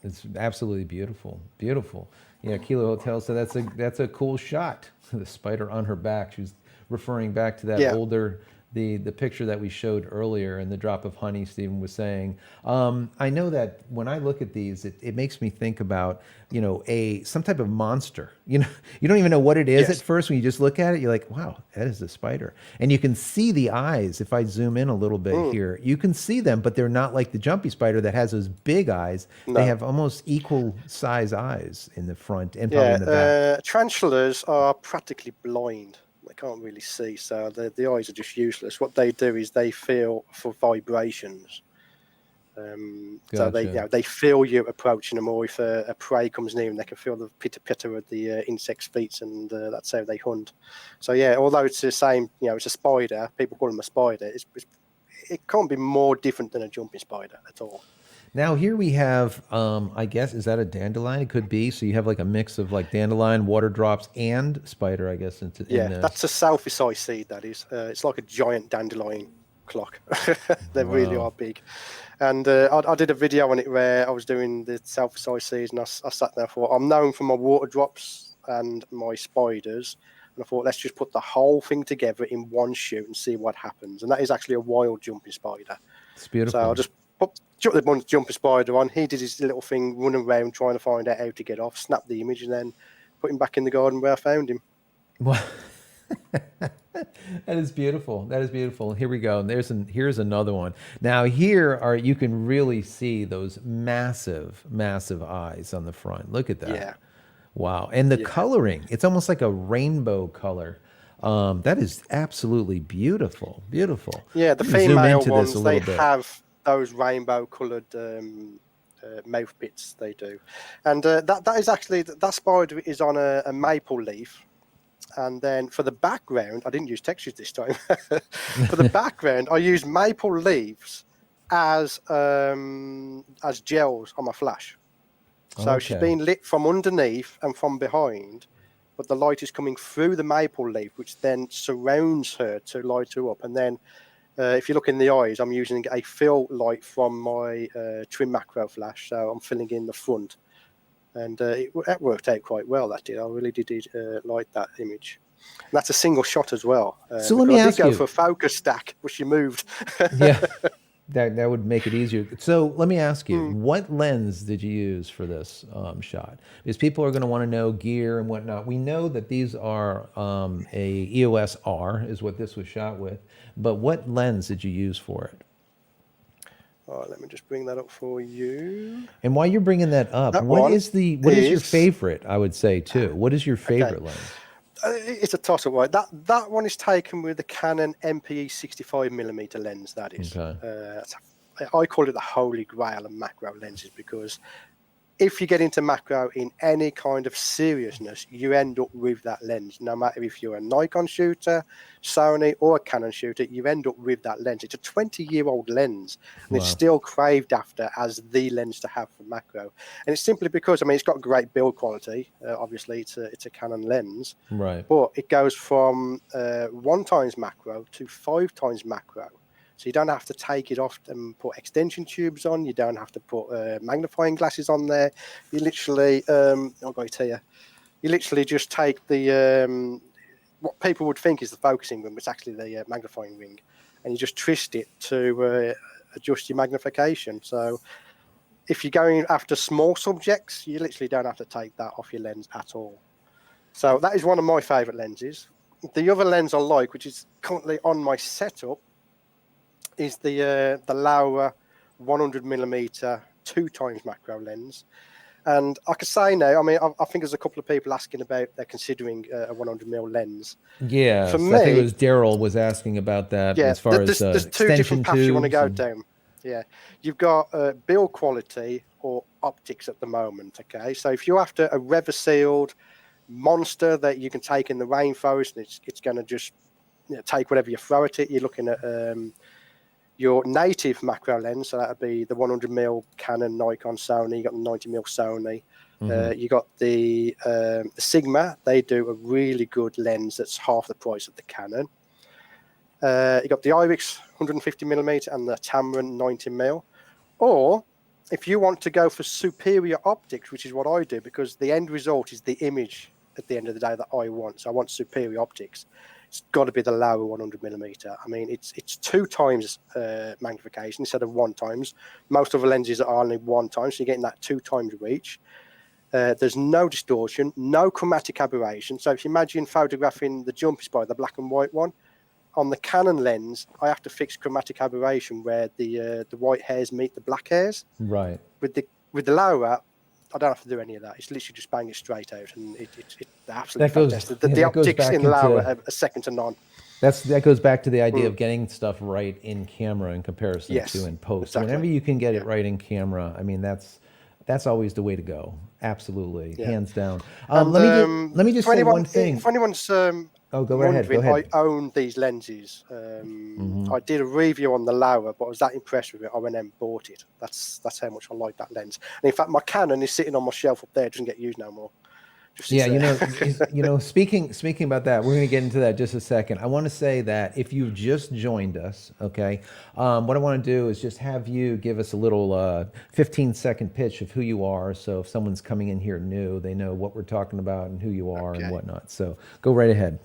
It's absolutely beautiful. Beautiful. Yeah, Kilo Hotel said that's a cool shot. The spider on her back. She was referring back to that Yeah. older the picture that we showed earlier and the drop of honey Stephen was saying. I know that when I look at these, it makes me think about, some type of monster. You don't even know what it is at Yes. first. When you just look at it, you're like, wow, that is a spider. And you can see the eyes. If I zoom in a little bit Mm, here, you can see them, but they're not like the jumpy spider that has those big eyes. They no. have almost equal size eyes in the front and probably Yeah. in the back. Tarantulas are practically blind. They can't really see, so the eyes are just useless. What they do is they feel for vibrations. So Gotcha. they feel you approaching them, or if a prey comes near them, they can feel the pitter pitter of the insect's feet, and that's how they hunt. So yeah, although it's the same, it's a spider. People call them a spider. It can't be more different than a jumping spider at all. Now here we have, I guess, is that a dandelion? It could be. So you have like a mix of like dandelion, water drops, and spider, I guess, in Yeah, this. that's a self-size seed. That is, it's like a giant dandelion clock. They really Wow. are big. And I did a video on it where I was doing the self-size season. I sat there and thought, I'm known for my water drops and my spiders. And I thought, let's just put the whole thing together in one shoot and see what happens. And that is actually a wild jumping spider. It's So I'll beautiful. just chuck the jumping spider on. He did his little thing, running around trying to find out how to get off, snap the image, and then put him back in the garden where I found him. Wow. That is beautiful. That is beautiful. Here we go. Here's another one. Now you can really see those massive, massive eyes on the front. Look at that. Yeah. Wow. And the Yeah. coloring, it's almost like a rainbow color. That is absolutely beautiful. Beautiful. Yeah, the Let me zoom female into this ones, a they little bit. have those rainbow-coloured mouth bits. They do, and that is actually that spider is on a maple leaf, and then for the background, I didn't use textures this time. For the background, I used maple leaves as gels on my flash. So she's Okay. being lit from underneath and from behind, but the light is coming through the maple leaf, which then surrounds her to light her up. And then if you look in the eyes, I'm using a fill light from my trim macro flash. So I'm filling in the front. And that worked out quite well, that did. I really did like that image. And that's a single shot as well. So let me I did ask go you. for a focus stack, but she moved. Yeah. That would make it easier. So let me ask you, what lens did you use for this shot? Because people are going to want to know gear and whatnot. We know that these are a EOS R is what this was shot with, but what lens did you use for it? All right, let me just bring that up for you. And while you're bringing that up, That what one is your is favorite? I would say too. What is your favorite lens? It's a toss-up, right? That one is taken with the Canon MPE 65mm lens. That is. Okay. I call it the holy grail of macro lenses, because if you get into macro in any kind of seriousness, you end up with that lens. No matter if you're a Nikon shooter, Sony, or a Canon shooter, you end up with that lens. It's a 20-year-old lens, and it's Wow. still craved after as the lens to have for macro. And it's simply because, I mean, it's got great build quality. Obviously, it's a Canon lens, Right. but it goes from 1x macro to 5x macro. So you don't have to take it off and put extension tubes on. You don't have to put magnifying glasses on there. You literally, I've got it here. You literally just take the what people would think is the focusing ring, but it's actually the magnifying ring, and you just twist it to adjust your magnification. So if you're going after small subjects, you literally don't have to take that off your lens at all. So that is one of my favourite lenses. The other lens I like, which is currently on my setup, is the Laowa 100mm 2x macro lens. And I could say now, I mean, I think there's a couple of people asking about they're considering a 100mm lens. Yeah, For I think it me, was Daryl was asking about that yeah, as far as there's two extension different paths you want to tubes. go down. Yeah, you've got build quality or optics at the moment. Okay, so if you're after a rever sealed monster that you can take in the rainforest and it's going to just take whatever you throw at it, you're looking at your native macro lens. So that would be the 100mm Canon, Nikon, Sony. You got the 90mm Sony. You got the Sigma. They do a really good lens that's half the price of the Canon. You got the Irix 150mm and the Tamron 90mm. Or if you want to go for superior optics, which is what I do, because the end result is the image at the end of the day that I want. So I want superior optics. It's got to be the Laowa 100mm. I mean, it's 2x magnification instead of 1x. Most of the lenses are only 1x, so you're getting that 2x reach. There's no distortion, no chromatic aberration. So if you imagine photographing the jumpy spider, the black and white one, on the Canon lens, I have to fix chromatic aberration where the white hairs meet the black hairs. Right. With the Laowa, I don't have to do any of that. It's literally just bang it straight out, and it's absolutely fantastic. The that goes optics back in Laowa into are second to none. that goes back to the idea of getting stuff right in camera in comparison Yes, to in post. exactly. Whenever you can get it right in camera, I mean that's always the way to go. Absolutely, hands down. And, Let me just say one thing. If anyone's Oh, go ahead. Go wondering, ahead. I own these lenses. I did a review on the Laowa, but I was that impressed with it, I went and bought it. That's how much I like that lens. And in fact, my Canon is sitting on my shelf up there. It doesn't get used no more. Just sits Yeah, there. speaking about that, we're going to get into that just a second. I want to say that if you've just joined us, okay, what I want to do is just have you give us a little 15-second pitch of who you are. So if someone's coming in here new, they know what we're talking about and who you are and Okay. whatnot. So go right ahead.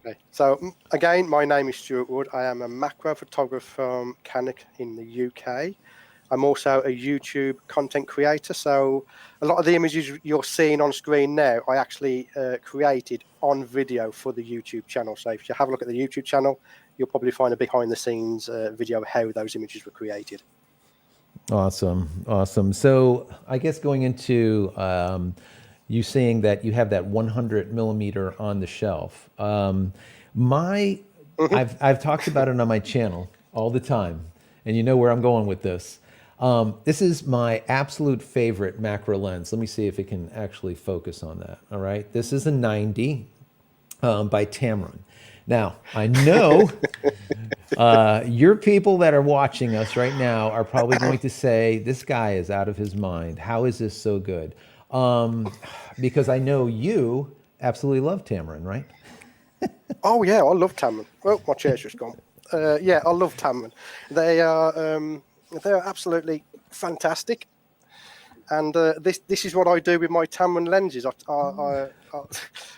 Okay. So again, my name is Stewart Wood. I am a macro photographer from Cannock in the UK. I'm also a YouTube content creator. So a lot of the images you're seeing on screen now, I actually created on video for the YouTube channel. So if you have a look at the YouTube channel, you'll probably find a behind the scenes video of how those images were created. Awesome, awesome. So I guess going into you saying that you have that 100 millimeter on the shelf. My, Mhm. I've talked about it on my channel all the time, and you know where I'm going with this. This is my absolute favorite macro lens. Let me see if it can actually focus on that. All right, this is a 90 by Tamron. Now I know your people that are watching us right now are probably going to say, this guy is out of his mind. How is this so good? Because I know you absolutely love Tamron, right? Oh yeah, I love Tamron. Oh, my chair's just gone. Yeah, I love Tamron. They're absolutely fantastic. And this is what I do with my Tamron lenses.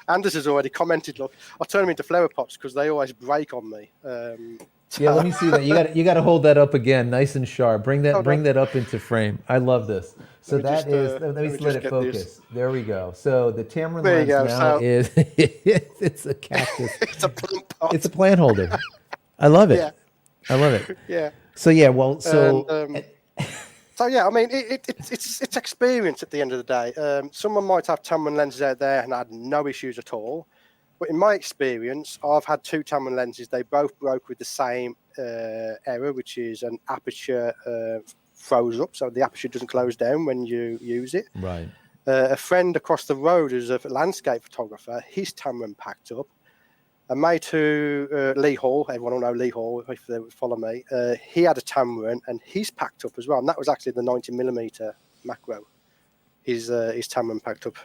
Anders has already commented. Look, I turn them into flower pots because they always break on me. Yeah, let So, me see that. You got to hold that up again, nice and sharp. Bring that hold on. bring that up into frame. I love this. So that is. Let Let me me let just it get this. focus. There we go. So the Tamron There you lens go. now So is it's a cactus. it's a plant It's pot. a plant holder. I love Yeah, it. I love it. yeah. So yeah, well, And so so yeah, I mean, it's experience at the end of the day. Someone might have Tamron lenses out there and had no issues at all. But in my experience, I've had two Tamron lenses. They both broke with the same error, which is an aperture froze up, so the aperture doesn't close down when you use it. right. A friend across the road who's a landscape photographer, his Tamron packed up. A mate who, Lee Hall, everyone will know Lee Hall if they would follow me, he had a Tamron and he's packed up as well. And that was actually the 90mm macro. His Tamron packed up.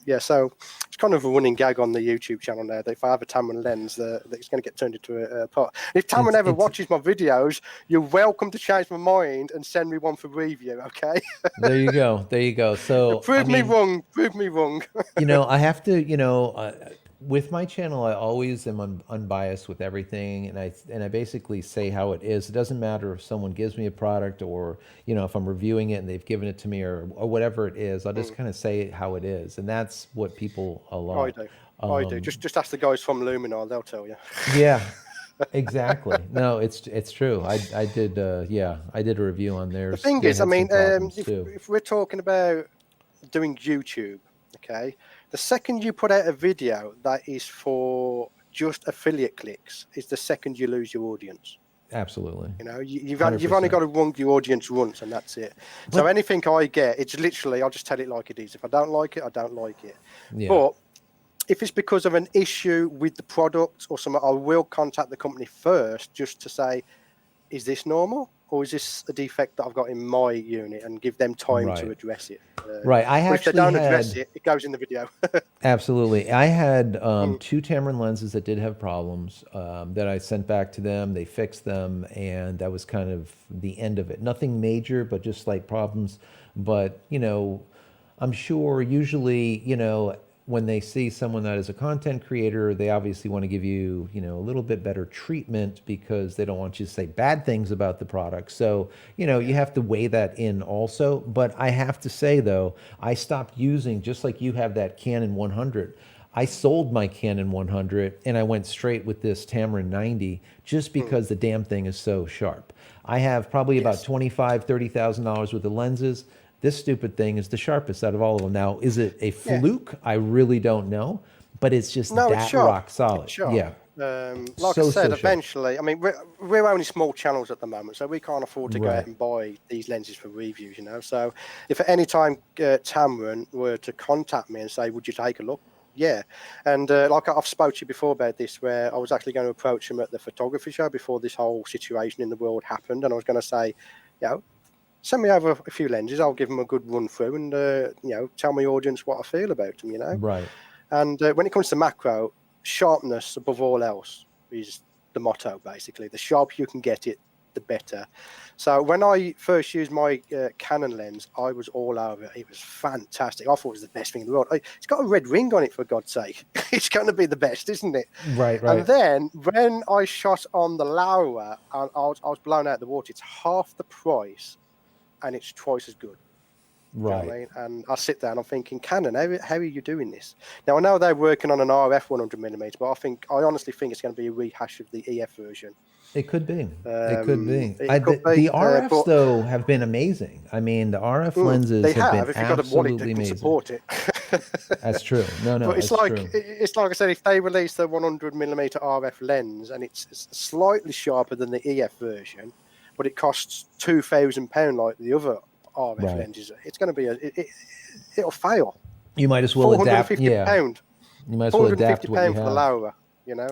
Yeah, so it's kind of a running gag on the YouTube channel now that if I have a Tamron lens, that it's going to get turned into a pot. If Tamron ever It's watches my videos, you're welcome to change my mind and send me one for review, okay? there you go. There you go. So I Prove me mean, wrong. Prove me wrong. I have to, with my channel, I always am unbiased with everything, and I basically say how it is. It doesn't matter if someone gives me a product or if I'm reviewing it and they've given it to me or whatever it is. I'll just kind of say it how it is, and that's what people I love. do. I do. Just ask the guys from Luminar; they'll tell you. Yeah, exactly. No, it's true. I did I did a review on The theirs. thing They is, I had some mean, problems if too. if we're talking about doing YouTube, okay, the second you put out a video that is for just affiliate clicks is the second you lose your audience. Absolutely, You've only 100%. got to run your audience once, and that's it. So But anything I get, it's literally I'll just tell it like it is. If I don't like it, I don't like it. yeah, But if it's because of an issue with the product or something, I will contact the company first just to say, is this normal or is this a defect that I've got in my unit, and give them time to right, address it. right. I But if they actually don't address had. it, it goes in the video. Absolutely. I had Mm, two Tamron lenses that did have problems that I sent back to them. They fixed them, and that was kind of the end of it. Nothing major, but just slight problems. But, I'm sure usually, when they see someone that is a content creator, they obviously want to give you, a little bit better treatment because they don't want you to say bad things about the product. So, you yeah. have to weigh that in also. But I have to say, though, I stopped using, just like you have that Canon 100. I sold my Canon 100 and I went straight with this Tamron 90 just Mm, because the damn thing is so sharp. I have probably about yes. 25, $30,000 worth of lenses. This stupid thing is the sharpest out of all of them. Now, is it a Yeah. fluke? I really don't know, but it's just No, it's that sharp. rock solid. It's sharp. Yeah, Like I so said, so sharp. eventually, I mean, we're only small channels at the moment, so we can't afford to go out Right. and buy these lenses for reviews. So if at any time Tamron were to contact me and say, would you take a look? Yeah. And like I've spoke to you before about this, where I was actually going to approach him at the photography show before this whole situation in the world happened. And I was going to say, you know, send me over a few lenses. I'll give them a good run through and, tell my audience what I feel about them, Right. And when it comes to macro, sharpness above all else is the motto, basically. The sharper you can get it, the better. So when I first used my Canon lens, I was all over it. It was fantastic. I thought it was the best thing in the world. It's got a red ring on it, for God's sake. It's going to be the best, isn't it? Right. And then when I shot on the Laura, I was blown out of the water. It's half the price, and it's twice as good. Right. You know what I mean? And I sit there and I'm thinking, Canon, how are you doing this? Now, I know they're working on an RF 100mm, but I honestly think it's going to be a rehash of the EF version. It could be. It could be. It could be, The RFs, though, have been amazing. I mean, the RF lenses they have been if you've got a wallet that absolutely can amazing. support it. That's true. No, But it's that's like true. it's like I said, if they release the 100mm RF lens and it's slightly sharper than the EF version, but it costs £2,000 like the other RF Right. lenses, it's going to be it'll fail. You might as well adapt. Yeah. £450. You might as well adapt what you £450 for the have. Laura.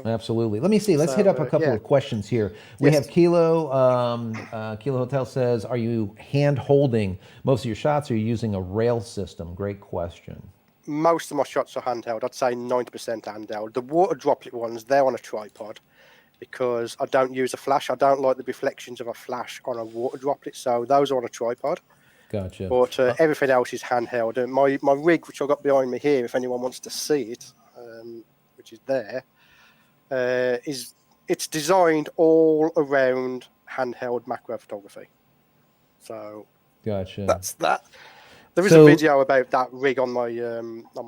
Absolutely. Let me see. Let's So, hit up a couple yeah. of questions here. We Yes. have Kilo. Kilo Hotel says, "Are you hand holding most of your shots? Or are you using a rail system?" Great question. Most of my shots are handheld. I'd say 90% handheld. The water droplet ones, they're on a tripod because I don't use a flash. I don't like the reflections of a flash on a water droplet, so those are on a tripod. Gotcha. But everything else is handheld. And my rig, which I've got behind me here, if anyone wants to see it, which is there, it's designed all around handheld macro photography. So Gotcha. that's that. There is a video about that rig on my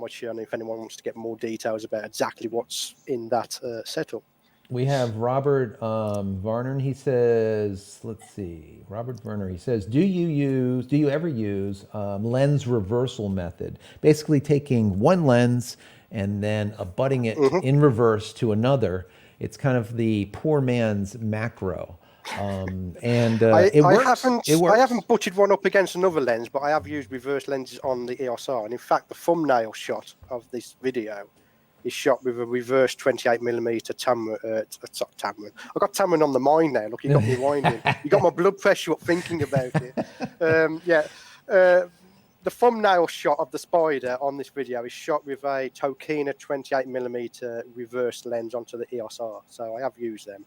channel if anyone wants to get more details about exactly what's in that setup. We have Robert Varner. He says, let's see, Robert Varner. He says, do you ever use lens reversal method? Basically taking one lens and then abutting it in reverse to another. It's kind of the poor man's macro. It works. I haven't butted one up against another lens, but I have used reverse lenses on the EOS R. And in fact, the thumbnail shot of this video is shot with a reverse 28mm Tamron. I got Tamron on the mind now. Look, you got me winding. You got my blood pressure up thinking about it. The thumbnail shot of the spider on this video is shot with a Tokina 28mm reverse lens onto the EOS R. So I have used them.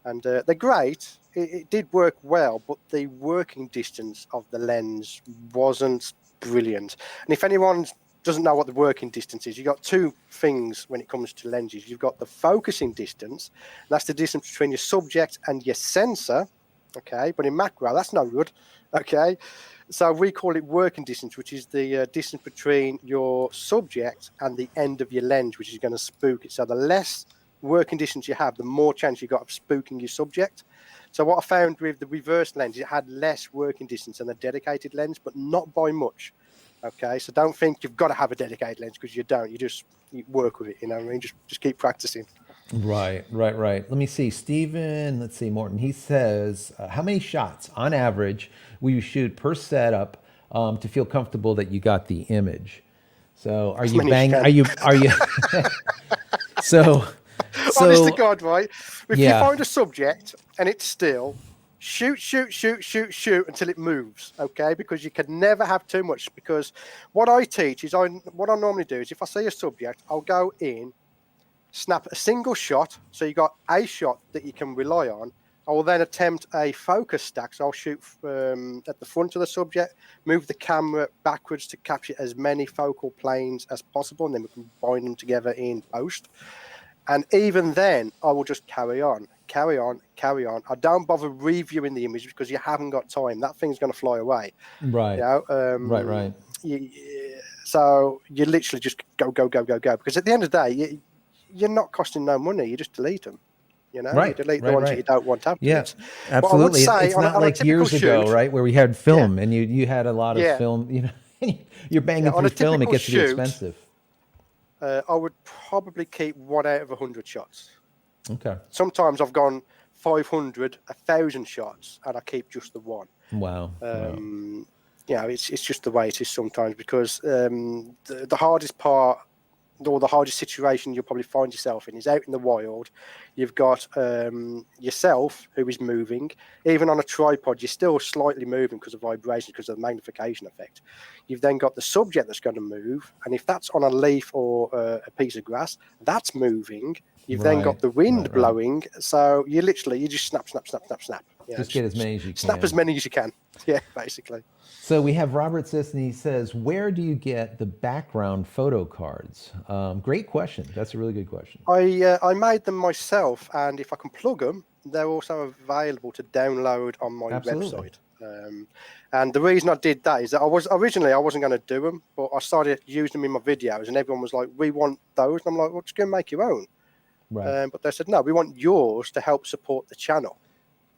And they're great. It did work well, but the working distance of the lens wasn't brilliant. And if anyone doesn't know what the working distance is, you've got two things when it comes to lenses. You've got the focusing distance, and that's the distance between your subject and your sensor, okay? But in macro, that's no good, okay? So we call it working distance, which is the distance between your subject and the end of your lens, which is going to spook it. So the less working distance you have, the more chance you got of spooking your subject. So what I found with the reverse lens, it had less working distance than a dedicated lens, but not by much. Okay, so don't think you've got to have a dedicated lens, because you don't. You work with it, you know what I mean? Just keep practicing. Right. Let me see. Stephen, Morton. He says, how many shots on average will you shoot per setup to feel comfortable that you got the image? So are you banging? Are you? So honest to God, right? If you find a subject and it's still, shoot until it moves, okay? Because you can never have too much. Because what I teach is, what I normally do is, if I see a subject, I'll go in, snap a single shot, so you got a shot that you can rely on. I will then attempt a focus stack, so I'll shoot at the front of the subject, move the camera backwards to capture as many focal planes as possible, and then we can bind them together in post. And even then, I will just carry on. I don't bother reviewing the image, because you haven't got time. That thing's going to fly away. Right. You know? Right. So you literally just go. Because at the end of the day, you're not costing no money. You just delete them. You know, right, you delete the ones that you don't want afterwards. Yeah, absolutely. Say, it's not like years ago, right, where we had film and you had a lot of film. You know, you're banging through film. It gets to be expensive. I would probably keep 1 out of 100 shots. Okay. Sometimes I've gone 500, 1,000 shots, and I keep just the one. Wow. You know, it's just the way it is sometimes, because the hardest part or the hardest situation you'll probably find yourself in is out in the wild. You've got yourself who is moving. Even on a tripod, you're still slightly moving because of vibration, because of the magnification effect. You've then got the subject that's going to move, and if that's on a leaf or a piece of grass, that's moving. You've then got the wind blowing, so you just snap. Just get as many as you can. Snap as many as you can. Yeah, basically. So we have Robert Sisson. He says, where do you get the background photo cards? Great question. That's a really good question. I made them myself, and if I can plug them, they're also available to download on my website. And the reason I did that is that I wasn't going to do them, but I started using them in my videos, and everyone was like, "We want those," and I'm like, "Well, just go and make your own." Right. But they said, "No, we want yours to help support the channel."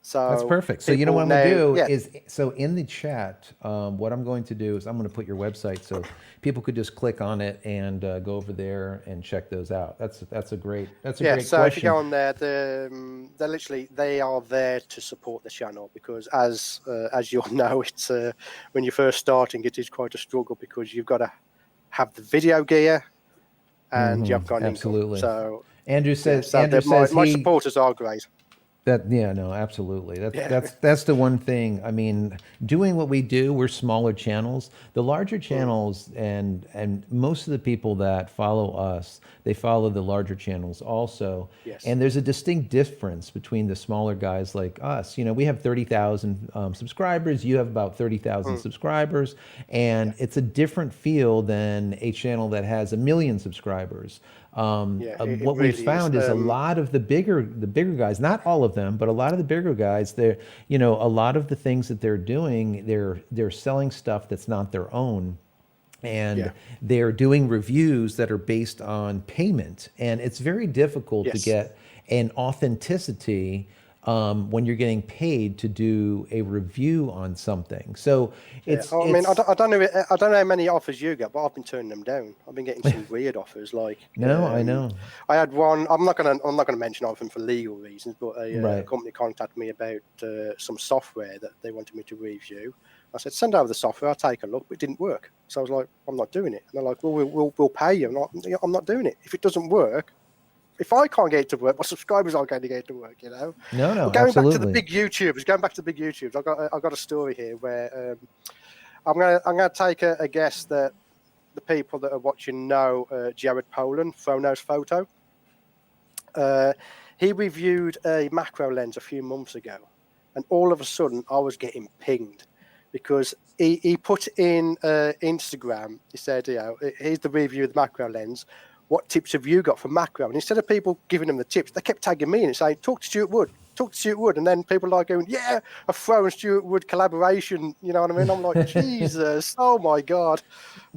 So that's perfect. So you know what I'm going to do is, so in the chat, what I'm going to do is I'm going to put your website so people could just click on it and go over there and check those out. That's a great question. So if you go on there, they are there to support the channel, because as you'll know, it's when you're first starting, it is quite a struggle, because you've got to have the video gear and you've got an income. So Andrew says, my supporters are great. Absolutely. That's the one thing. I mean, doing what we do, we're smaller channels. The larger channels and most of the people that follow us, they follow the larger channels also. Yes. And there's a distinct difference between the smaller guys like us. You know, we have 30,000 subscribers. You have about 30,000 subscribers, and it's a different feel than a channel that has 1 million subscribers. What we've found is a lot of the bigger guys, not all of them, but a lot of the bigger guys, they're, you know, a lot of the things that they're doing, they're selling stuff that's not their own. And they're doing reviews that are based on payment. And it's very difficult to get an authenticity when you're getting paid to do a review on something. So I don't know how many offers you get, but I've been turning them down. I've been getting some weird offers. Like I know. I had one. I'm not gonna mention of them for legal reasons, but a company contacted me about some software that they wanted me to review. I said, send over the software, I'll take a look, but it didn't work. So I was like, I'm not doing it. And they're like, well, we'll pay you. I'm not doing it. If it doesn't work, if I can't get it to work, my subscribers aren't going to get it to work, you know? No, going absolutely. back to the big YouTubers, I've got a story here where I'm gonna take a guess that the people that are watching know Jared Poland, Phronos Photo. He reviewed a macro lens a few months ago, and all of a sudden I was getting pinged because he put in Instagram. He said, you know, here's the review of the macro lens. What tips have you got for macro? And instead of people giving them the tips, they kept tagging me in and saying, talk to Stewart Wood. And then people are going, yeah, a Fro and Stewart Wood collaboration. You know what I mean? I'm like, Jesus, oh my God.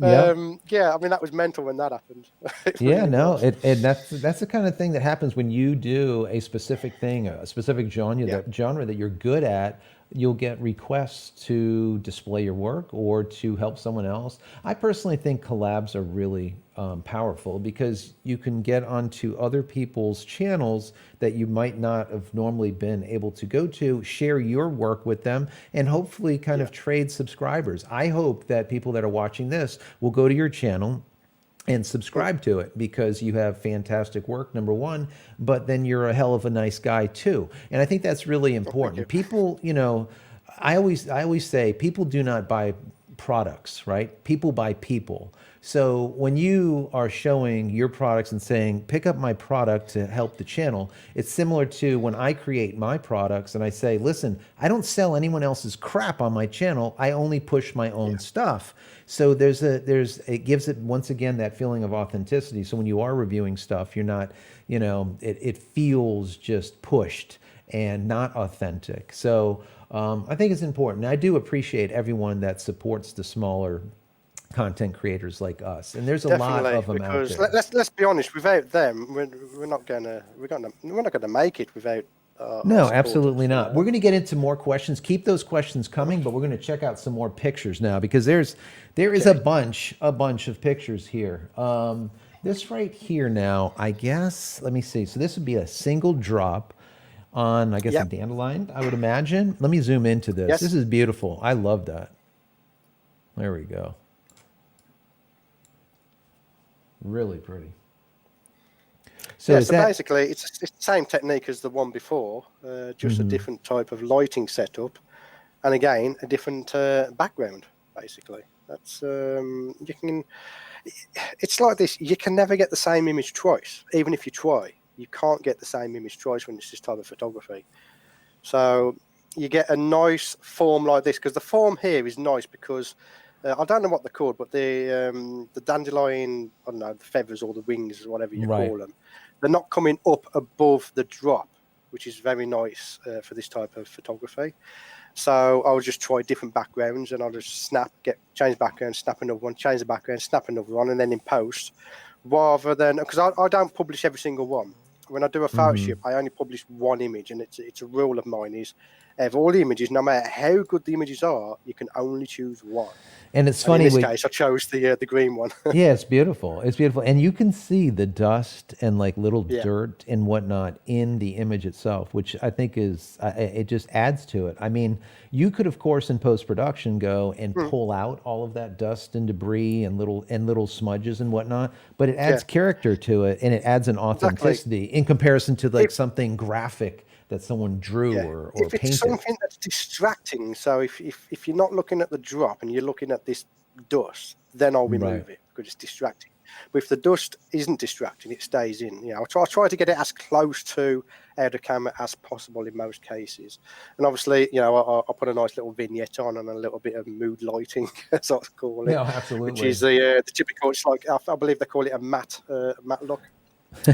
I mean, that was mental when that happened. That's the kind of thing that happens when you do a specific thing, a specific genre that you're good at. You'll get requests to display your work or to help someone else. I personally think collabs are really powerful because you can get onto other people's channels that you might not have normally been able to go to, share your work with them, and hopefully kind of trade subscribers. I hope that people that are watching this will go to your channel and subscribe to it because you have fantastic work, number one, but then you're a hell of a nice guy too. And I think that's really important. People, you know, I always say people do not buy products, right? People buy people. So when you are showing your products and saying, pick up my product to help the channel, it's similar to when I create my products and I say, listen, I don't sell anyone else's crap on my channel. I only push my own stuff. So it gives it, once again, that feeling of authenticity. So when you are reviewing stuff, you're not, you know, it feels just pushed and not authentic. So I think it's important. And I do appreciate everyone that supports the smaller content creators like us, and there's a lot of them out there. Let's be honest, without them, we're not gonna make it without. No, absolutely not. We're going to get into more questions. Keep those questions coming, but we're going to check out some more pictures now because there is a bunch of pictures here. This right here now, I guess. Let me see. So this would be a single drop on, I guess, a dandelion, I would imagine. Let me zoom into this. Yes. This is beautiful. I love that. There we go. Really pretty. So Yeah, is so that basically it's the same technique as the one before, just a different type of lighting setup, and again a different background. Basically, that's you can. It's like this: you can never get the same image twice, even if you try. You can't get the same image twice when it's this type of photography. So you get a nice form like this, because the form here is nice because I don't know what they're called, but the dandelion, I don't know, the feathers or the wings, whatever you right? call them, they're not coming up above the drop, which is very nice for this type of photography. So I'll just try different backgrounds, and I'll just change background, snap another one, change the background, snap another one, and then in post, rather than, because I don't publish every single one. When I do a photo shoot, I only publish one image, and it's a rule of mine is, of all the images, no matter how good the images are, you can only choose one. And it's And in funny this with case, I chose the green one. yeah, it's beautiful. It's beautiful. And you can see the dust and like little Yeah. dirt and whatnot in the image itself, which I think is, it just adds to it. I mean, you could, of course, in post-production go and pull out all of that dust and debris and little smudges and whatnot, but it Yeah, adds character to it and it adds an exactly. authenticity in comparison to like If something graphic that someone drew Yeah, or if it's painted. something that's distracting, so if you're not looking at the drop and you're looking at this dust, then I'll Right. remove it because it's distracting. But if the dust isn't distracting, it stays in. You know, I try to get it as close to out of camera as possible in most cases. And obviously, you know, I put a nice little vignette on and a little bit of mood lighting, as I call it, Yeah, which absolutely. is the typical. It's like I believe they call it a matte look.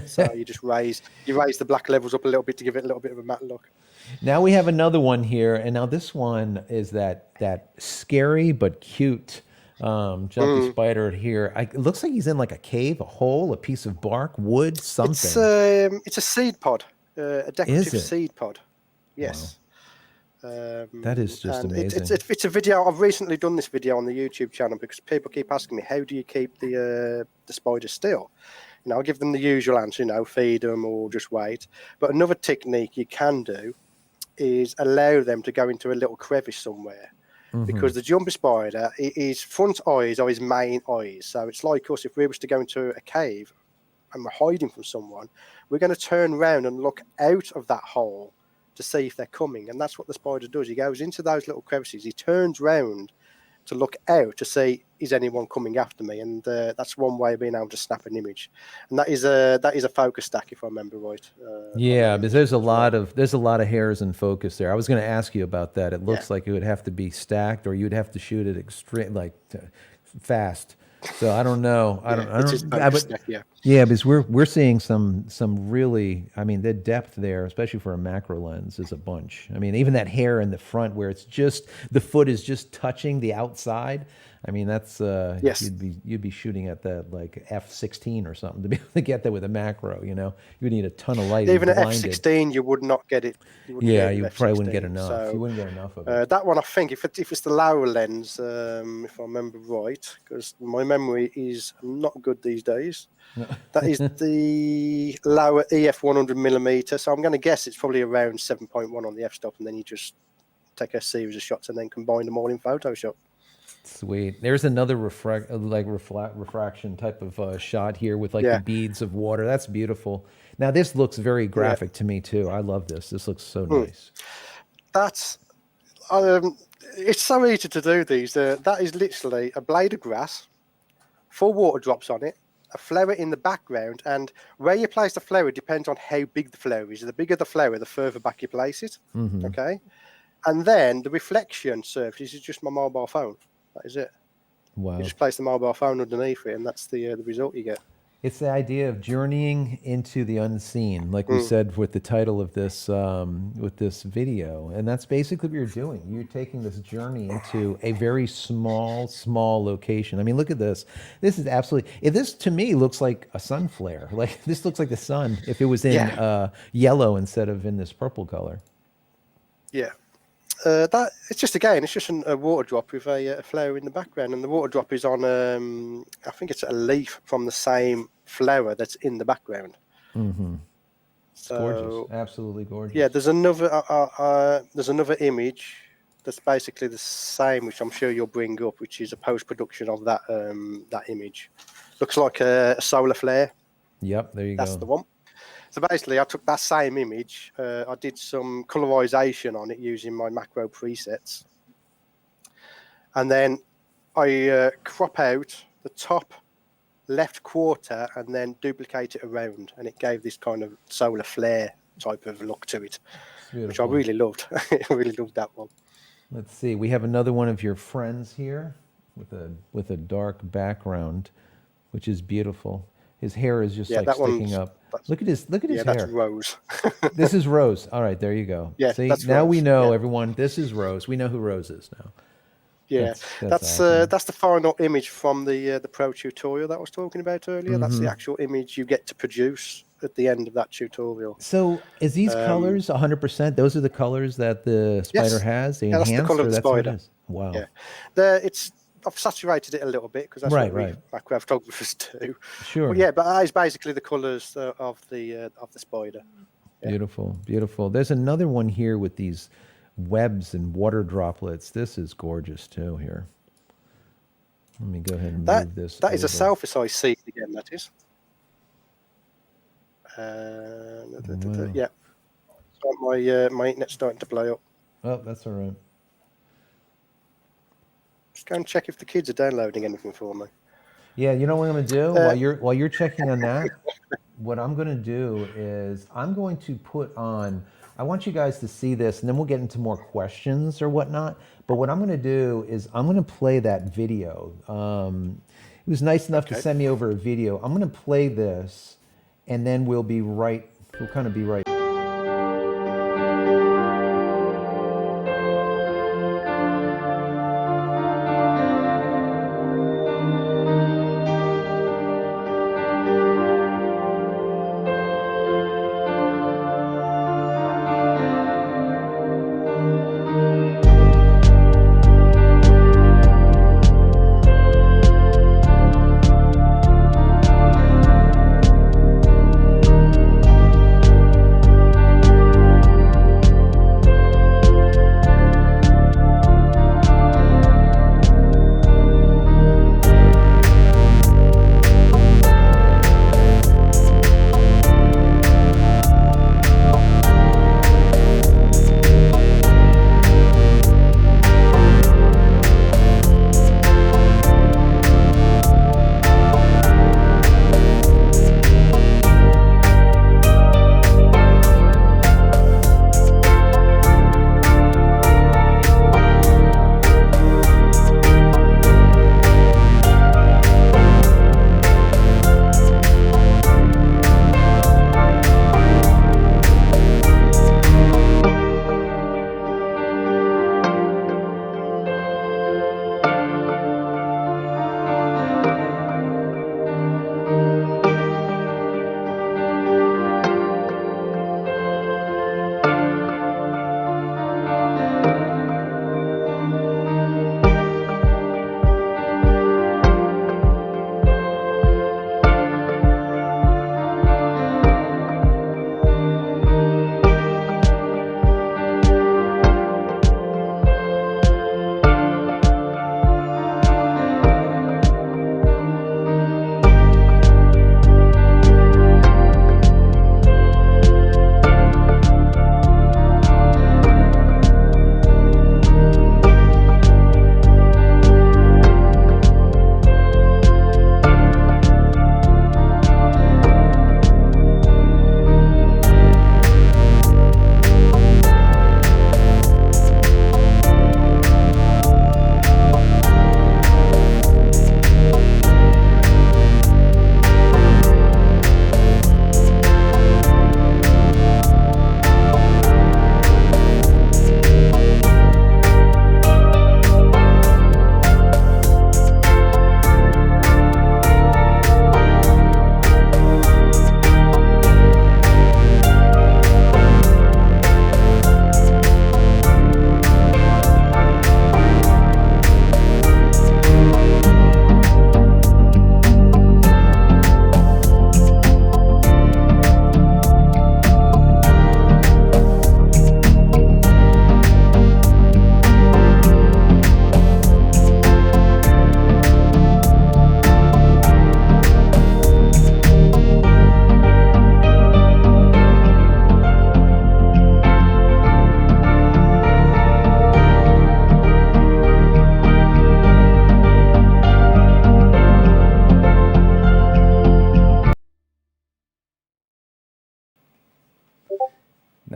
So you raise the black levels up a little bit to give it a little bit of a matte look. Now we have another one here, and now this one is that scary but cute jumpy Mm. spider here. It looks like he's in like a cave, a hole, a piece of bark, wood, something. It's a seed pod, a Is decorative it? seed pod. Wow, Yes, that is just and amazing. it's a video. I've recently done this video on the YouTube channel because people keep asking me, how do you keep the spiders still? You know, I give them the usual answer, you know, feed them or just wait. But another technique you can do is allow them to go into a little crevice somewhere, Hmm. because the jumpy spider, his front eyes are his main eyes. So it's like us, if we was to go into a cave and we're hiding from someone, we're going to turn around and look out of that hole to see if they're coming. And that's what the spider does. He goes into those little crevices, he turns round to look out to see, is anyone coming after me? And that's one way of being able to snap an image. And that is a focus stack, if I remember right, on the Yeah, but image there's a as well. lot of hairs and focus there. I was going to ask you about that. It Yeah. looks like it would have to be stacked, or you'd have to shoot it extreme like fast. So I don't know. Yeah, I it is don't. focus But stack. Yeah. yeah, because we're seeing some really. I mean, the depth there, especially for a macro lens, is a bunch. I mean, even that hair in the front where it's just the foot is just touching the outside. I mean, that's Yes. you'd be shooting at that like f/16 or something to be able to get that with a macro. You know, you would need a ton of light and Even at blinded. F16, you would not get it. You wouldn't get Yeah, it you with probably wouldn't get F16. enough. You So wouldn't get enough of it. that one, I think, if it's the lower lens, if I remember right, because my memory is not good these days. That is the lower EF 100mm. So I'm going to guess it's probably around 7.1 on the f-stop, and then you just take a series of shots and then combine them all in Photoshop. Sweet. There's another refraction type of shot here with like the Yeah, beads of water. That's beautiful. Now this looks very yeah. graphic to me too. I love this. This looks so Hmm. nice. That's um, it's so easy to do these. That is literally a blade of grass, 4 water drops on it, a flower in the background, and where you place the flower depends on how big the flower is. The bigger the flower, the further back you place it. Hmm. Okay, and then the reflection surface is just my mobile phone. That is it. You Wow. just place the mobile phone underneath it, and that's the result you get. It's the idea of journeying into the unseen, like we Mm. said with the title of this with this video, and that's basically what you're doing. You're taking this journey into a very small location. I mean, look at this. This is absolutely. This to me looks like a sun flare. Like this looks like the sun if it was in Yeah, yellow instead of in this purple color. yeah. That it's just again, it's just a water drop with a flower in the background, and the water drop is on. I think it's a leaf from the same flower that's in the background. Hmm. It's gorgeous, So absolutely yeah, gorgeous. there's another image that's basically the same, which I'm sure you'll bring up, which is a post production of that image. looks like a solar flare. Yep, there you That's go. the one. So basically, I took that same image. I did some colorization on it using my macro presets. And then I crop out the top left quarter and then duplicate it around. And it gave this kind of solar flare type of look to it, which I really loved. I really loved that one. Let's see. We have another one of your friends here with a dark background, which is beautiful. His hair is just like sticking up. Look at his hair. That's Rose. This is Rose. All right, there you go. Yeah, see, that's now Rose. we know, everyone. This is Rose. We know who Rose is now. Yeah, that's the final image from the Pro tutorial that I was talking about earlier. That's the actual image you get to produce at the end of that tutorial. So is these colors 100%? Those are the colors that the spider has? They enhanced, that's the color of the spider. What it is? Wow. Yeah, I've saturated it a little bit because that's what we macro photographers do. Sure. But yeah, but that is basically the colors of the spider. Yeah. Beautiful, beautiful. There's another one here with these webs and water droplets. This is gorgeous too here. Let me go ahead and move this. That is a self-size seed again, that is. Yeah. So my internet's starting to blow up. Oh, that's all right. Just go and check if the kids are downloading anything for me. Yeah, you know what I'm going to do while you're checking on that. What I'm going to do is I'm going to put on. I want you guys to see this, and then we'll get into more questions or whatnot. But what I'm going to do is I'm going to play that video. It was nice enough to send me over a video. I'm going to play this, and then we'll kind of be right.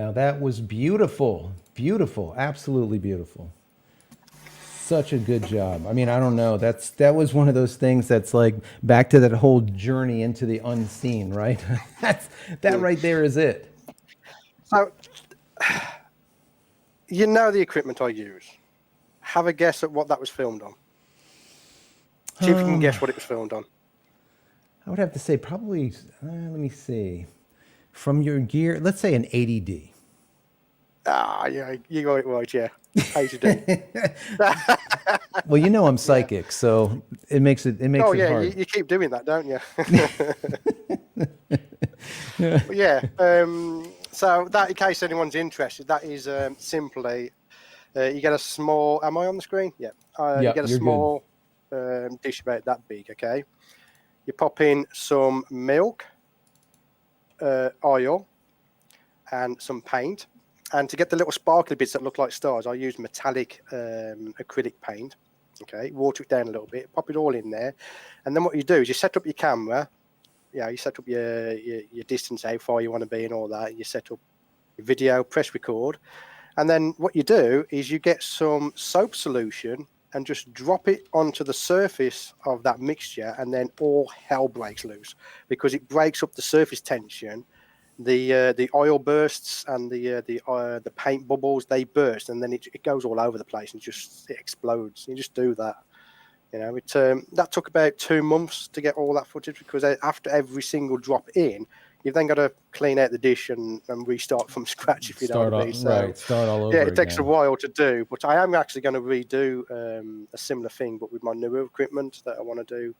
Now that was beautiful, beautiful, absolutely beautiful. Such a good job. I mean, I don't know. That was one of those things that's like back to that whole journey into the unseen, right? That Mm. right there is it. So, you know the equipment I use. Have a guess at what that was filmed on. See if you can guess what it was filmed on. I would have to say probably, let me see. From your gear, let's say an 80D. Ah, yeah, you got it right, yeah. HD. Well, you know I'm Yeah. psychic, so it makes it Oh, it yeah, hard. you keep doing that, don't you? But yeah, so that, in case anyone's interested, that is simply, you get a small, am I on the screen? Yeah. You Yeah, get a you're good. small dish about that big, okay? You pop in some milk, oil, and some paint. And to get the little sparkly bits that look like stars, I use metallic acrylic paint. Okay, water it down a little bit, pop it all in there. And then what you do is you set up your camera. You set up your distance, how far you want to be and all that. You set up your video, press record. And then what you do is you get some soap solution and just drop it onto the surface of that mixture, and then all hell breaks loose because it breaks up the surface tension. The oil bursts and the paint bubbles, they burst, and then it goes all over the place and just it explodes. You just do that. That took about 2 months to get all that footage because after every single drop in, you've then got to clean out the dish and restart from scratch, if you know what I mean. So, Start all yeah, over it takes a again. while to do, but I am actually going to redo a similar thing, but with my newer equipment that I want to do,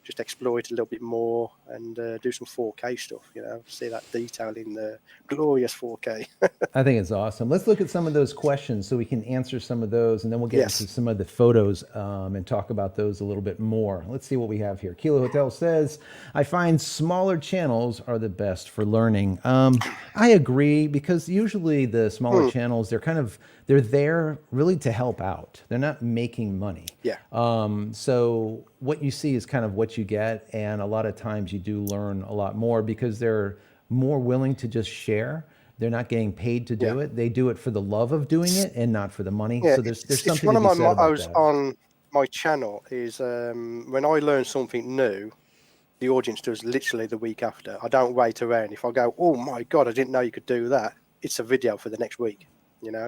just explore it a little bit more and do some 4K stuff, see that detail in the glorious 4K. I think it's awesome. Let's look at some of those questions so we can answer some of those, and then we'll get into Yes. some of the photos and talk about those a little bit more. Let's see what we have here. Kilo Hotel says, I find smaller channels are the best for learning. I agree, because usually the smaller Hmm. channels, they're there really to help out. They're not making money. Yeah. So what you see is kind of what you get, and a lot of times you do learn a lot more because they're more willing to just share. They're not getting paid to Yeah. do it. They do it for the love of doing it and not for the money. Yeah. So there's It's something one to of be my said about mottos that. on my channel is when I learn something new, the audience does literally the week after. I don't wait around. If I go, oh my God, I didn't know you could do that, it's a video for the next week,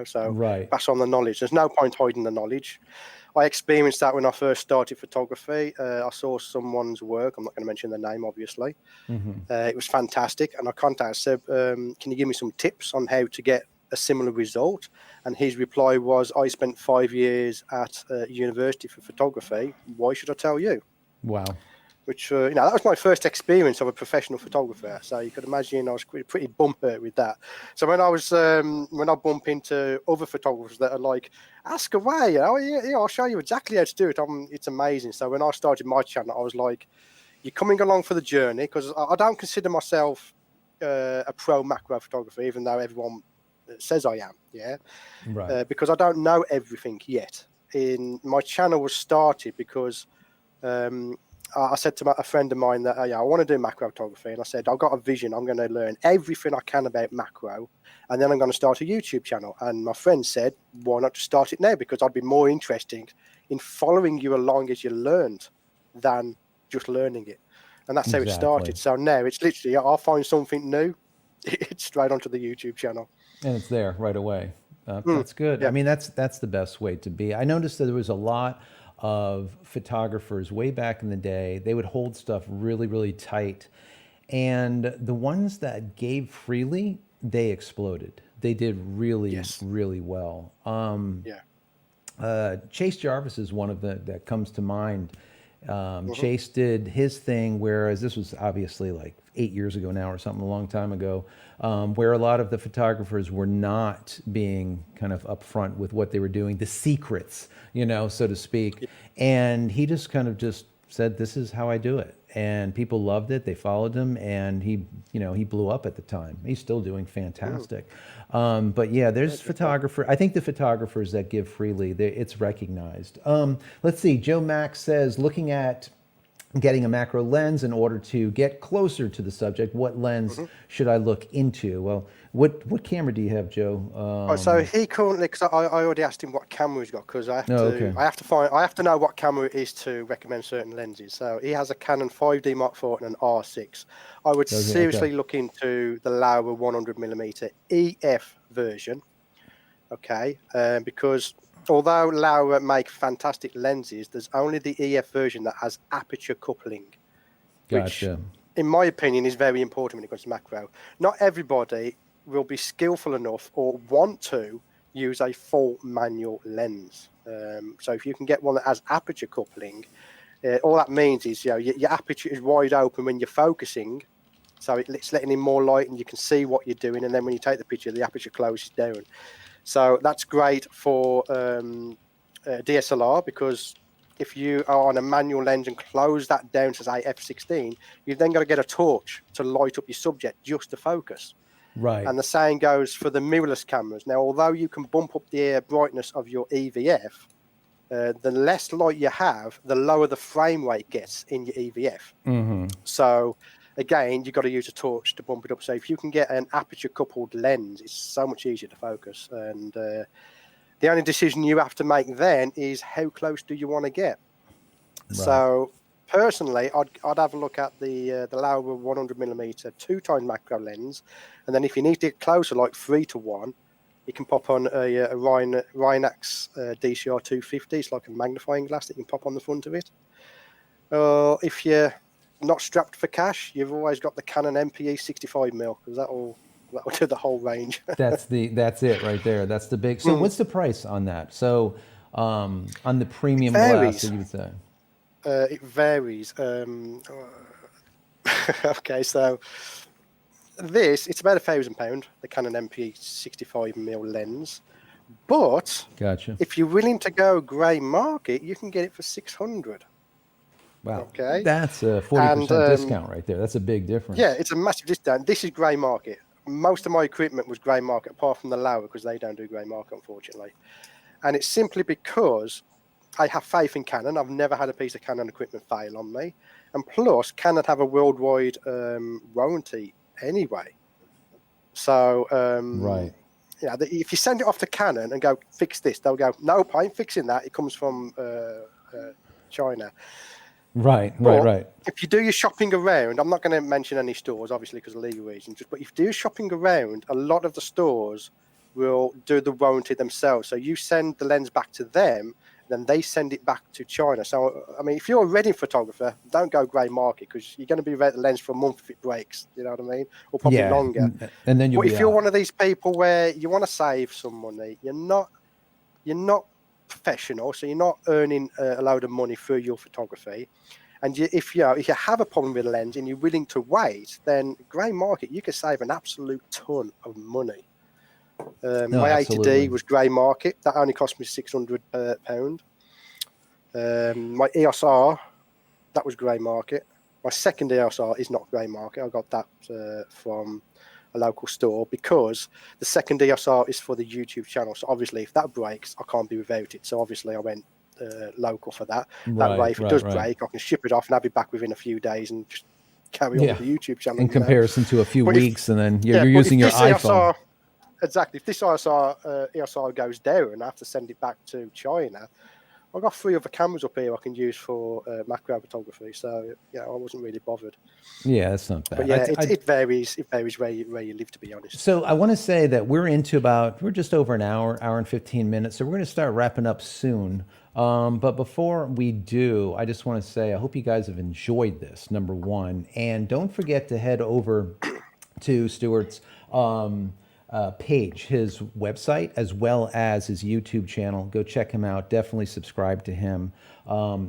so Right. pass on the knowledge. There's no point hiding the knowledge. I experienced that when I first started photography. I saw someone's work. I'm not going to mention their name, obviously. It was fantastic. And I contacted, said, can you give me some tips on how to get a similar result? And his reply was, I spent 5 years at university for photography. Why should I tell you? Wow. Which, that was my first experience of a professional photographer. So you could imagine I was pretty bumper with that. So when I bump into other photographers that are like, ask away, yeah, I'll show you exactly how to do it. It's amazing. So when I started my channel, I was like, you're coming along for the journey, because I don't consider myself a pro macro photographer, even though everyone says I am. Yeah. Right. Because I don't know everything yet. My channel was started because I said to a friend of mine that I want to do macro photography, and I said, I've got a vision. I'm going to learn everything I can about macro, and then I'm going to start a YouTube channel. And my friend said, why not just start it now? Because I'd be more interested in following you along as you learned than just learning it. And that's how it Exactly. started. So now it's literally, I'll find something new, it's straight onto the YouTube channel. And it's there right away. Mm, That's good. I yeah. mean, that's the best way to be. I noticed that there was a lot of photographers way back in the day. They would hold stuff really, really tight, and the ones that gave freely, they exploded. They did really, Yes. really well. Yeah. Chase Jarvis is one of the that comes to mind. Hmm. Chase did his thing, whereas this was obviously like 8 years ago now or something, a long time ago, where a lot of the photographers were not being kind of upfront with what they were doing, the secrets, so to speak. And he just kind of just said, "This is how I do it," and people loved it. They followed him, and he blew up at the time. He's still doing Mm, fantastic. But yeah, yeah, there's good stuff. I think the photographers that give freely, it's recognized. Let's see. Joe Max says, looking at getting a macro lens in order to get closer to the subject. What lens should I look into? Well, what camera do you have, Joe? So he currently, because I already asked him what camera he's got, because Oh, okay. I have to know what camera it is to recommend certain lenses. So he has a Canon 5D Mark IV and an R6. I would Does he? Okay. seriously look into the Laowa 100mm EF version. Okay, because although Laowa make fantastic lenses, there's only the EF version that has aperture coupling, which, Gotcha. in my opinion, is very important when it comes to macro. Not everybody will be skillful enough or want to use a full manual lens. So if you can get one that has aperture coupling, all that means is, you know, your aperture is wide open when you're focusing, so it's letting in more light and you can see what you're doing. And then when you take the picture, the aperture closes down. So that's great for DSLR, because if you are on a manual lens and close that down to say f16, you've then got to get a torch to light up your subject just to focus. Right. And the same goes for the mirrorless cameras. Now, although you can bump up the brightness of your EVF, the less light you have, the lower the frame rate gets in your EVF. So again, you've got to use a torch to bump it up. So if you can get an aperture coupled lens, it's so much easier to focus. And the only decision you have to make then is how close do you want to get? Right. So personally, I'd have a look at the Laowa 100mm 2x macro lens, and then if you need to get closer, like 3:1, you can pop on a Rynax DCR 250. It's like a magnifying glass that you can pop on the front of it. If you're not strapped for cash, you've always got the Canon MPE 65mm, because that'll do the whole range. That's it right there. That's the big. So what's the price on that? So on the premium glass, that you would say? It varies. Okay, so it's about £1,000, the Canon MPE 65mm lens. But Gotcha. if you're willing to go grey market, you can get it for 600. Wow. Okay. That's a 40% discount right there. That's a big difference. Yeah, it's a massive discount. This is grey market. Most of my equipment was grey market, apart from the Laowa, because they don't do grey market, unfortunately. And it's simply because I have faith in Canon. I've never had a piece of Canon equipment fail on me. And plus, Canon have a worldwide warranty anyway. So, right. Yeah, if you send it off to Canon and go, fix this, they'll go, nope, I ain't fixing that. It comes from China. Right. If you do your shopping around, I'm not going to mention any stores, obviously, because of legal reasons, but if you do shopping around, a lot of the stores will do the warranty themselves. So you send the lens back to them, then they send it back to China. So, I mean, if you're a wedding photographer, don't go grey market, because you're going to be without the lens for a month if it breaks, you know what I mean? Or probably longer. And then if you're one of these people where you want to save some money, you're not professional, so you're not earning a load of money through your photography, and if you have a problem with a lens and you're willing to wait, then grey market, you can save an absolute ton of money. My absolutely. 80D was grey market. That only cost me £600. My EOS R, that was grey market. My second EOS R is not grey market. I got that from a local store, because the second EOS R is for the YouTube channel. So obviously, if that breaks, I can't be without it. So obviously, I went local for that. That way, if it does break, I can ship it off and have it back within a few days and just carry on with the YouTube channel. In comparison to a few weeks, and then you're using your iPhone. Exactly. If this EOS R goes down and I have to send it back to China, I've got 3 other cameras up here I can use for macro photography. So, I wasn't really bothered. Yeah, that's not bad. But yeah, it varies. It varies where you live, to be honest. So I want to say that we're just over an hour and 15 minutes. So we're going to start wrapping up soon. But before we do, I just want to say I hope you guys have enjoyed this, number one. And don't forget to head over to Stewart's page, his website, as well as his YouTube channel. Go check him out. Definitely subscribe to him.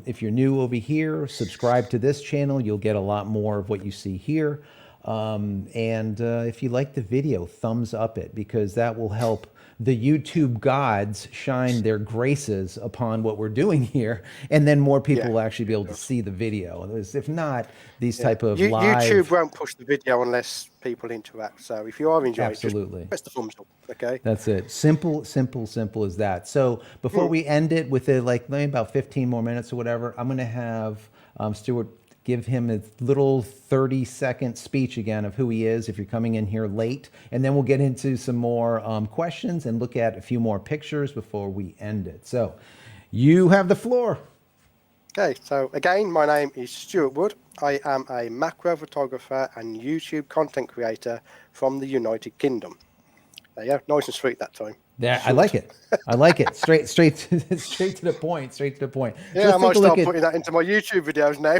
If you're new over here, subscribe to this channel. You'll get a lot more of what you see here. And if you like the video, thumbs up it, because that will help the YouTube gods shine their graces upon what we're doing here, and then more people will actually be able to see the video. If not, these type of live... YouTube won't push the video unless people interact. So if you are enjoying it, just press the thumbs up, okay? That's it. Simple as that. So before we end it with maybe about 15 more minutes or whatever, I'm going to have Stewart give him a little 30-second speech again of who he is if you're coming in here late. And then we'll get into some more questions and look at a few more pictures before we end it. So you have the floor. Okay, so again, my name is Stewart Wood. I am a macro photographer and YouTube content creator from the United Kingdom. There you go, nice and sweet that time. Yeah, Short. I like it. I like it. Straight to the point. Straight to the point. Yeah, Let's I might take a start look putting that into my YouTube videos now.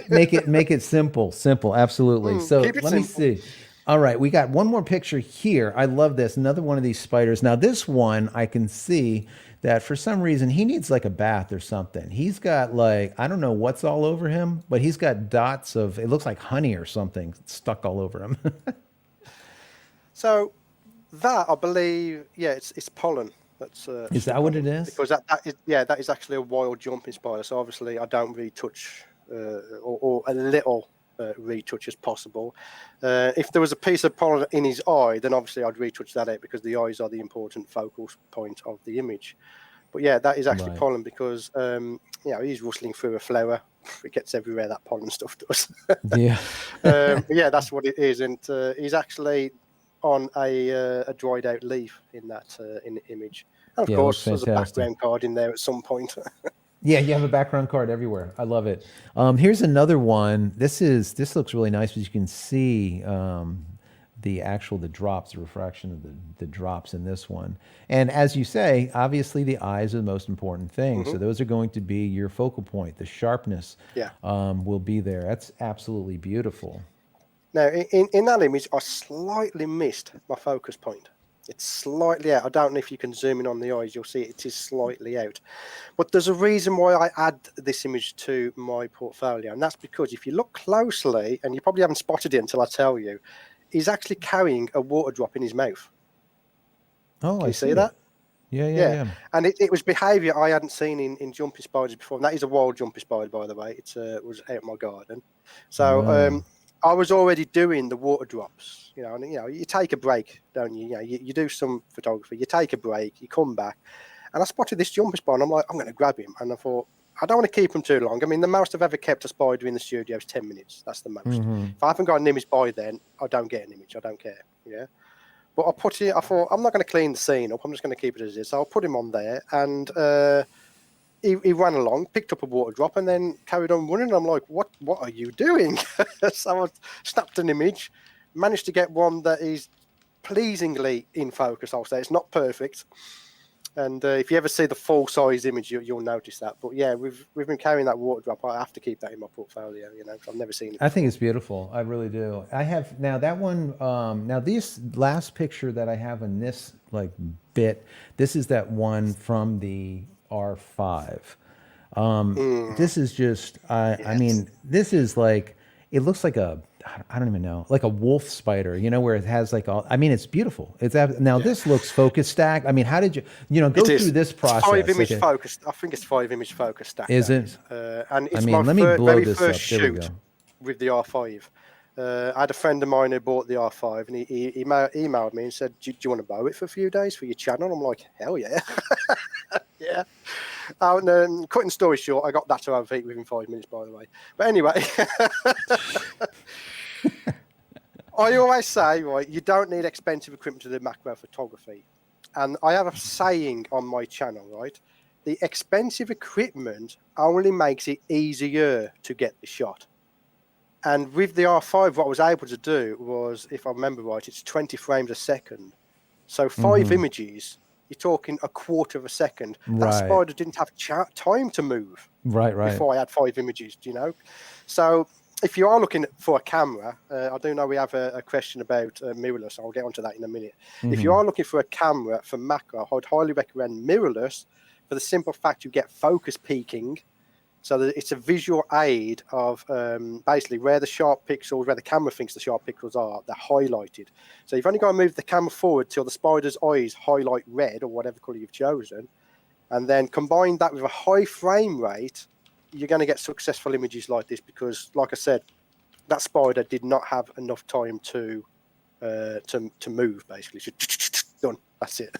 make it simple. Absolutely. So keep it let me simple. see. All right, we got one more picture here. I love this. Another one of these spiders. Now this one, I can see that for some reason he needs like a bath or something. He's got like, I don't know what's all over him, but he's got dots of, it looks like honey or something stuck all over him. So that, I believe, yeah, it's pollen. That's Is that what it is? Because that is actually a wild jumping spider. So obviously I don't retouch or a little retouch as possible. If there was a piece of pollen in his eye, then obviously I'd retouch that out because the eyes are the important focal point of the image. But yeah, that is actually Right. pollen because he's rustling through a flower. It gets everywhere, that pollen stuff does. Yeah. But yeah, that's what it is, and he's actually on a dried out leaf in the image. And of Yeah, it course, looks there's a fantastic. background card in there at some point. Yeah, you have a background card everywhere. I love it. Here's another one. This looks really nice, because you can see the drops, the refraction of the drops in this one. And as you say, obviously the eyes are the most important thing. So those are going to be your focal point. The sharpness Yeah. will be there. That's absolutely beautiful. Now, in that image, I slightly missed my focus point. It's slightly out. I don't know if you can zoom in on the eyes. You'll see it is slightly out. But there's a reason why I add this image to my portfolio. And that's because if you look closely, and you probably haven't spotted it until I tell you, he's actually carrying a water drop in his mouth. Oh, Can I you see it. that? Yeah. And it was behaviour I hadn't seen in jumping spiders before. And that is a wild jumping spider, by the way. It was out in my garden. So Wow. I was already doing the water drops, and you take a break, don't you? You do some photography, you take a break, you come back, and I spotted this jumping spider, and I'm like, I'm going to grab him. And I thought, I don't want to keep him too long. I mean, the most I've ever kept a spider in the studio is 10 minutes. That's the most. If I haven't got an image by then, I don't get an image. I don't care. Yeah. But I thought, I'm not going to clean the scene up. I'm just going to keep it as is. So I'll put him on there, and he ran along, picked up a water drop, and then carried on running. I'm like, what are you doing? So I snapped an image, managed to get one that is pleasingly in focus, I'll say. It's not perfect. And if you ever see the full size image, you'll notice that. But yeah, we've been carrying that water drop. I have to keep that in my portfolio, I've never seen it before. I think it's beautiful. I really do. I have now that one. Now this last picture that I have in this bit. This is that one from the R5. This is just. I mean, this is like. It looks like I don't even know, like a wolf spider, where it has like all. I mean, it's beautiful. This looks focus stacked. I mean, how did you go through this process? It's 5 image focused. I think it's 5 image focus stacked. Is it? And it's let me blow very this first up. There we shoot go. with the R5. I had a friend of mine who bought the R5, and he emailed me and said, do you want to borrow it for a few days for your channel? I'm like, hell yeah. Yeah. And cutting story short, I got that to our feet within 5 minutes, by the way. But anyway, I always say, right, you don't need expensive equipment to do macro photography. And I have a saying on my channel, right? The expensive equipment only makes it easier to get the shot. And with the R5, what I was able to do was, if I remember right, it's 20 frames a second. So 5 images, you're talking a quarter of a second. Right. That spider didn't have time to move. Right. Before I had 5 images, So if you are looking for a camera, I do know we have a question about mirrorless. I'll get onto that in a minute. If you are looking for a camera for macro, I'd highly recommend mirrorless for the simple fact you get focus peaking. So that it's a visual aid of basically where the sharp pixels, where the camera thinks the sharp pixels are, they're highlighted. So you've only got to move the camera forward till the spider's eyes highlight red or whatever color you've chosen. And then combine that with a high frame rate, you're going to get successful images like this because, like I said, that spider did not have enough time to move, basically. Done. That's it.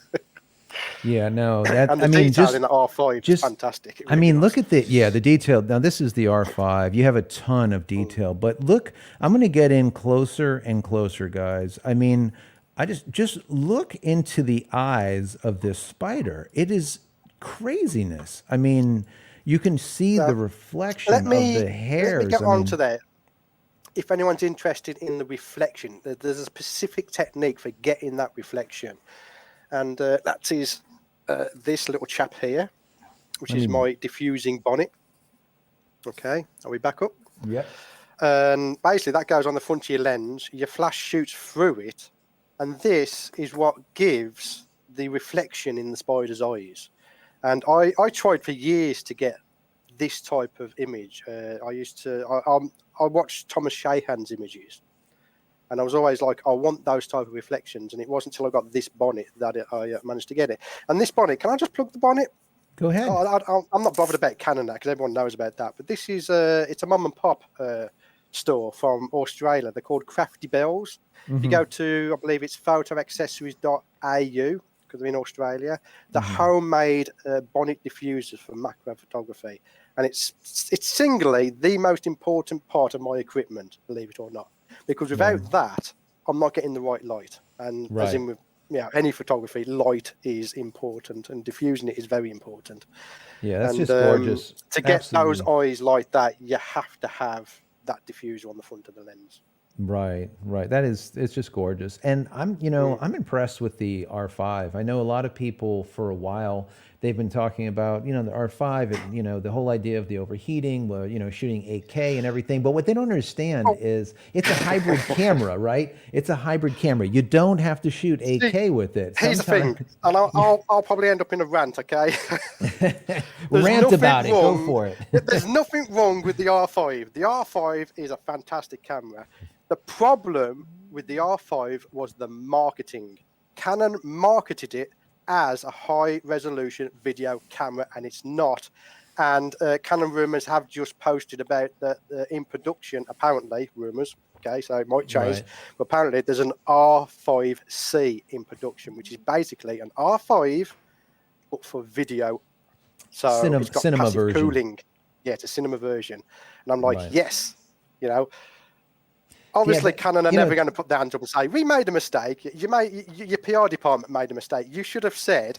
Yeah, no, that, And I the mean, detail in the R5 is just, fantastic. It I really mean, was. look at the detail. Now, this is the R5. You have a ton of detail, but look, I'm going to get in closer and closer, guys. I mean, I just look into the eyes of this spider. It is craziness. I mean, you can see Now, the let reflection of me the let me hairs. get I on to mean, that. If anyone's interested in the reflection, there's a specific technique for getting that reflection, and that is this little chap here, which let is me, my diffusing bonnet. Okay, are we back up? yep. And basically, that goes on the front of your lens. Your flash shoots through it, and this is what gives the reflection in the spider's eyes. And I tried for years to get this type of image. I watched Thomas Shahan's images, and I was always like, I want those type of reflections. And it wasn't until I got this bonnet that I managed to get it. And this bonnet, can I just plug the bonnet? Go ahead. I'm not bothered about Canon now because everyone knows about that. But this is it's a mum and pop store from Australia. They're called Crafty Bells. If you go to, I believe it's photoaccessories.au because they're in Australia. The homemade bonnet diffusers for macro photography, and it's singly the most important part of my equipment, believe it or not, because without that, I'm not getting the right light. And as Right. in with any photography, light is important, and diffusing it is very important. Yeah, that's And just gorgeous. to get those Absolutely. eyes like that, you have to have that diffuser on the front of the lens. Right, right. It's just gorgeous. And I'm impressed with the R5. I know a lot of people for a while, they've been talking about, the R5 and, the whole idea of the overheating, where, shooting 8K and everything. But what they don't understand Oh, is it's a hybrid camera, right? It's a hybrid camera. You don't have to shoot see, 8K with it. here's the thing, Sometimes and I'll probably end up in a rant, okay? There's rant nothing about it. Go wrong. for it. There's nothing wrong with the R5. The R5 is a fantastic camera. The problem with the R5 was the marketing. Canon marketed it as a high resolution video camera, and it's not. And Canon rumors have just posted about that in production, apparently, rumors. Okay, so it might change, Right. but apparently there's an R5C in production, which is basically an R5 but for video. So it's got Cinema passive version. cooling. Yeah, it's a cinema version. And I'm like, Right. yes, you know. Yeah, Obviously, but Canon are never going to put their hands up and say, we made a mistake. Your PR department made a mistake. You should have said,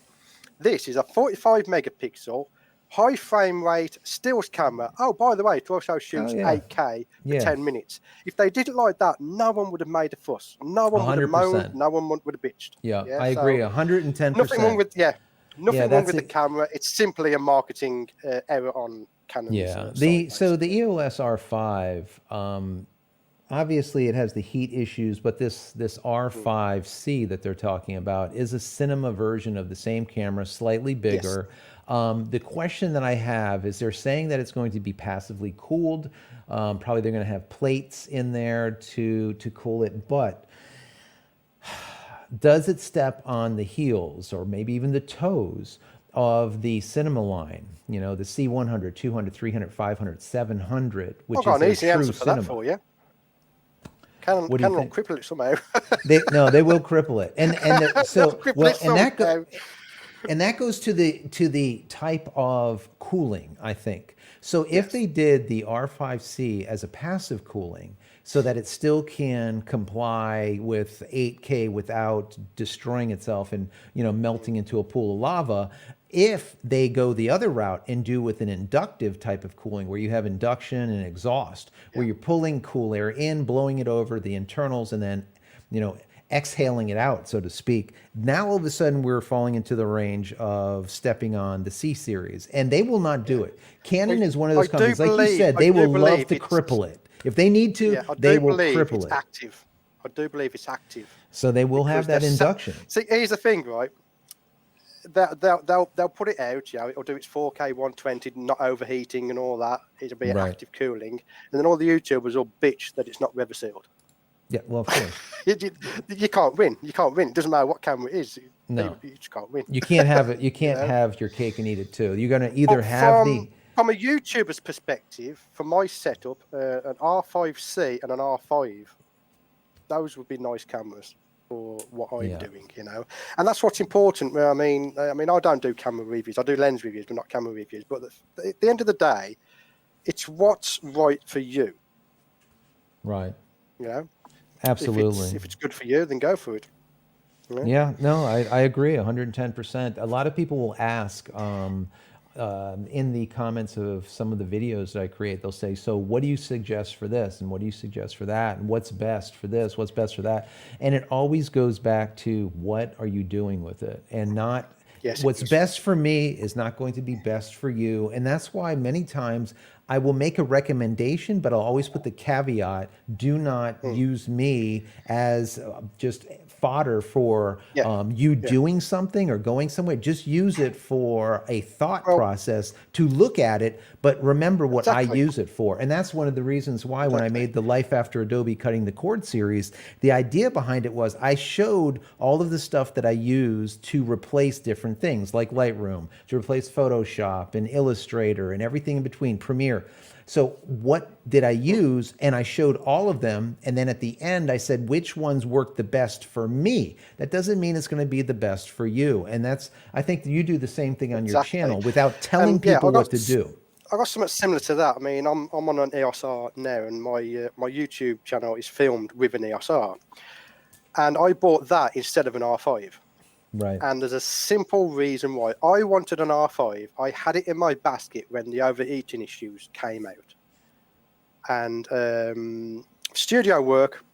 this is a 45 megapixel, high frame rate, stills camera. Oh, by the way, it also shoots yeah. 8K for Yeah. 10 minutes. If they did it like that, no one would have made a fuss. No one would have moaned. 100%. No one would have bitched. Yeah, Yeah, I agree so 110%. nothing wrong with, Yeah, nothing wrong that's with the it. camera. It's simply a marketing error on Canon's Yeah. side, So the basically. EOS R5, obviously it has the heat issues, but this R5C that they're talking about is a cinema version of the same camera, slightly Yes. bigger. The question that I have is they're saying that it's going to be passively cooled. Probably they're going to have plates in there to cool it, but does it step on the heels or maybe even the toes of the cinema line? The C100, 200, 300, 500, 700, I've which got is an a easy true answer for that cinema. for you. Canon What do you will think? cripple it somehow. They will cripple it, and They'll cripple it somehow. and that goes to the type of cooling, I think. So if Yes. they did the R5C as a passive cooling, so that it still can comply with 8K without destroying itself and melting into a pool of lava, if they go the other route and do with an inductive type of cooling where you have induction and exhaust, where Yeah. you're pulling cool air in, blowing it over the internals, and then exhaling it out, so to speak. Now all of a sudden we're falling into the range of stepping on the C series, and they will not do it. Canon is one of those companies, like you said, they will love to cripple it. If they need to, I they do will believe cripple it's it. active. I do believe it's active So they will have because that induction. See, here's the thing, right? They'll put it out, it'll do its 4K 120, not overheating and all that. It'll be Right. active cooling, and then all the YouTubers will bitch that it's not rever sealed. Yeah, well, of course. You can't win. You can't win. It doesn't matter what camera it is. No. You just can't win. You can't have it. You can't know? have your cake and eat it too. You're gonna either But have the from a YouTuber's perspective, from my setup, an R5C and an R5, those would be nice cameras. for what I'm Yeah. doing, and that's what's important. I mean, I don't do camera reviews. I do lens reviews, but not camera reviews. But at the end of the day, it's what's right for you. Right. You know, if Absolutely. it's good for you, then go for it. Yeah, no, I agree 110%. A lot of people will ask in the comments of some of the videos that I create, they'll say, so what do you suggest for this? And what do you suggest for that? And what's best for this? What's best for that? And it always goes back to what are you doing with it? And not Yes, it what's is. best for me is not going to be best for you. And that's why many times I will make a recommendation, but I'll always put the caveat, do not use me as just fodder for Yeah, you yeah. doing something or going somewhere. Just use it for a thought Well, process to look at it, but remember what I exactly, use it for. And that's one of the reasons why when I exactly. made the Life After Adobe Cutting the Cord series, the idea behind it was I showed all of the stuff that I use to replace different things like Lightroom, to replace Photoshop and Illustrator and everything in between, Premiere. So what did I use? And I showed all of them. And then at the end, I said, which ones work the best for me? That doesn't mean it's going to be the best for you. And that's, I think you do the same thing on your Exactly. channel without telling And yeah, people what to do. I got something similar to that. I mean, I'm on an EOS R now, and my YouTube channel is filmed with an EOS R, and I bought that instead of an R5. Right. And there's a simple reason why. I wanted an R5. I had it in my basket when the overheating issues came out. And studio work,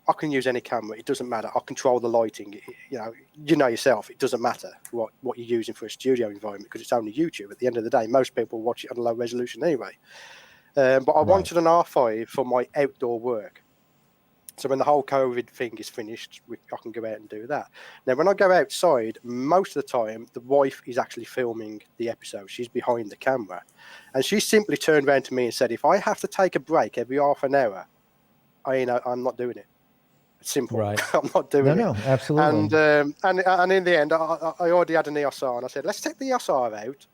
I can use any camera. It doesn't matter. I control the lighting. You know yourself. It doesn't matter what you're using for a studio environment because it's only YouTube. At the end of the day, most people watch it on a low resolution anyway. But I Right. wanted an R5 for my outdoor work. So when the whole COVID thing is finished, I can go out and do that. Now, when I go outside, most of the time, the wife is actually filming the episode. She's behind the camera. And she simply turned around to me and said, if I have to take a break every half an hour, I'm not doing it. It's simple. Right. I'm not doing it. No, absolutely. And in the end, I already had an EOS R, and I said, let's take the EOS R out.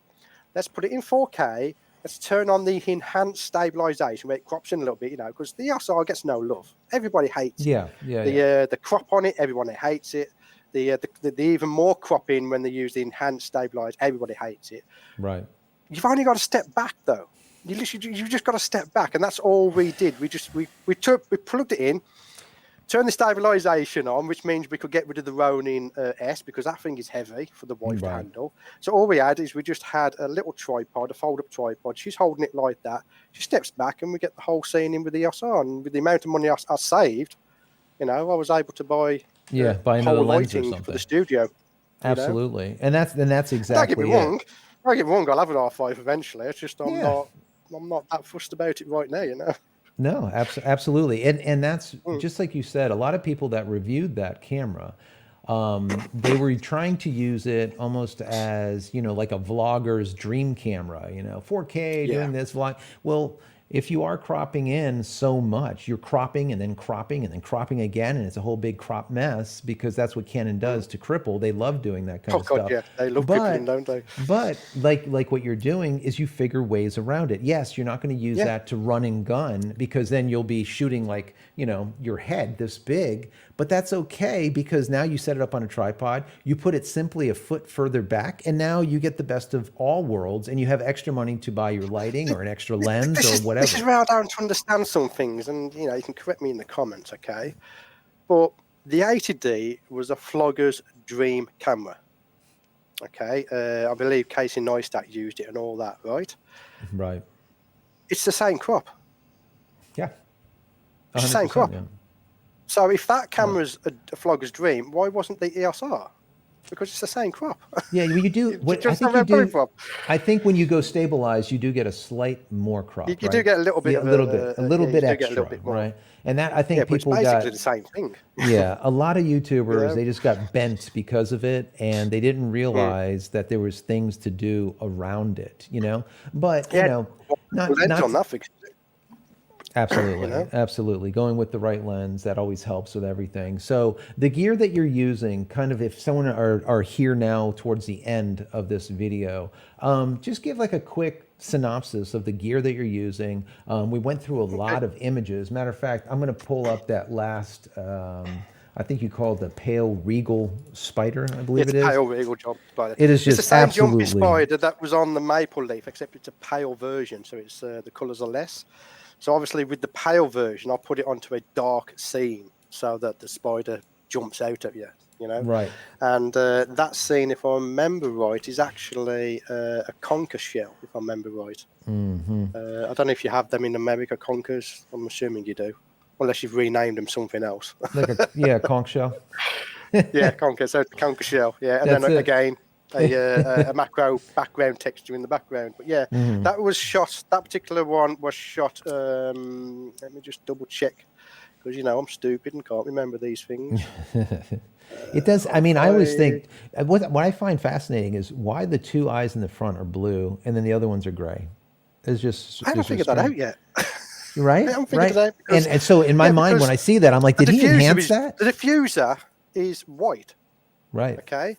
Let's put it in 4K. Let's turn on the enhanced stabilization where it crops in a little bit, because the EOS R gets no love. Everybody hates it. Yeah. The crop on it, everybody hates it. The even more cropping when they use the enhanced stabilize, everybody hates it. Right. You've only got to step back though. You've just got to step back, and that's all we did. We plugged it in, turned the stabilization on, which means we could get rid of the Ronin S because that thing is heavy for the wife to handle. So all we had is we just had a little tripod, a fold-up tripod. She's holding it like that. She steps back, and we get the whole scene in with the EOS R. And with the amount of money I saved, I was able to buy Buy another whole lens or lighting something. for the studio. Absolutely. And that's Don't get exactly me it. wrong. Don't get me wrong. I'll have an R5 eventually. It's just I'm Yeah. not that fussed about it right now. No, absolutely. And that's just like you said, a lot of people that reviewed that camera, they were trying to use it almost as, like a vlogger's dream camera, 4K Yeah. doing this vlog. Well, if you are cropping in so much, you're cropping and then cropping and then cropping again, and it's a whole big crop mess because that's what Canon does to cripple. They love doing that kind Oh of God, stuff. yeah. They love crippling, don't they? But like what you're doing is you figure ways around it. Yes, you're not going to use Yeah. that to run and gun because then you'll be shooting like, your head this big, but that's okay because now you set it up on a tripod, you put it simply a foot further back, and now you get the best of all worlds and you have extra money to buy your lighting or an extra lens or whatever. This is where I don't understand some things, and you can correct me in the comments, okay? But the 80D was a vlogger's dream camera, okay? I believe Casey Neistat used it and all that, right? Right. It's the same crop. Yeah. It's the same 100%, crop. yeah. So if that camera's a vlogger's dream, why wasn't the EOS R? Because it's the same crop. Yeah, well, you do. What I Just think where you I'm coming do. from. I think when you go stabilize, you do get a slight more crop, You right? do get a little bit Yeah, of a little bit you do bit get a extra, little bit more. right? And that I Yeah, think but it's people basically got. the same thing. Yeah, a lot of YouTubers, Yeah. they just got bent because of it, and they didn't realize that there was things to do around it, But Yeah, not lens not on that fixes it. absolutely, absolutely. Going with the right lens, that always helps with everything. So the gear that you're using, kind of if someone are here now towards the end of this video, just give like a quick synopsis of the gear that you're using. We went through a lot of images. Matter of fact, I'm going to pull up that last, I I think you call it the pale regal spider, I believe It's it is. pale regal jump spider. It is It's the just same jumpy absolutely. spider that was on the maple leaf, except it's a pale version, so it's the colours are less. So obviously with the pale version, I'll put it onto a dark scene so that the spider jumps out at you, you know. Right. And that scene, if I remember right, is actually a conker shell, if I remember right. I don't know if you have them in America, conkers. I'm assuming you do, unless you've renamed them something else. Like conch shell. Yeah, conker. So conker shell. Yeah, and That's then it. again a macro background texture in the background. But yeah, that was shot. That particular one was shot. Let me just double check because I'm stupid and can't remember these things. It does. I mean, I always think what I find fascinating is why the two eyes in the front are blue and then the other ones are gray. It's just I haven't figured that out yet. You're right. I haven't figured it out. And so in my mind, when I see that, I'm like, did he enhance that? The diffuser is white. Right. Okay.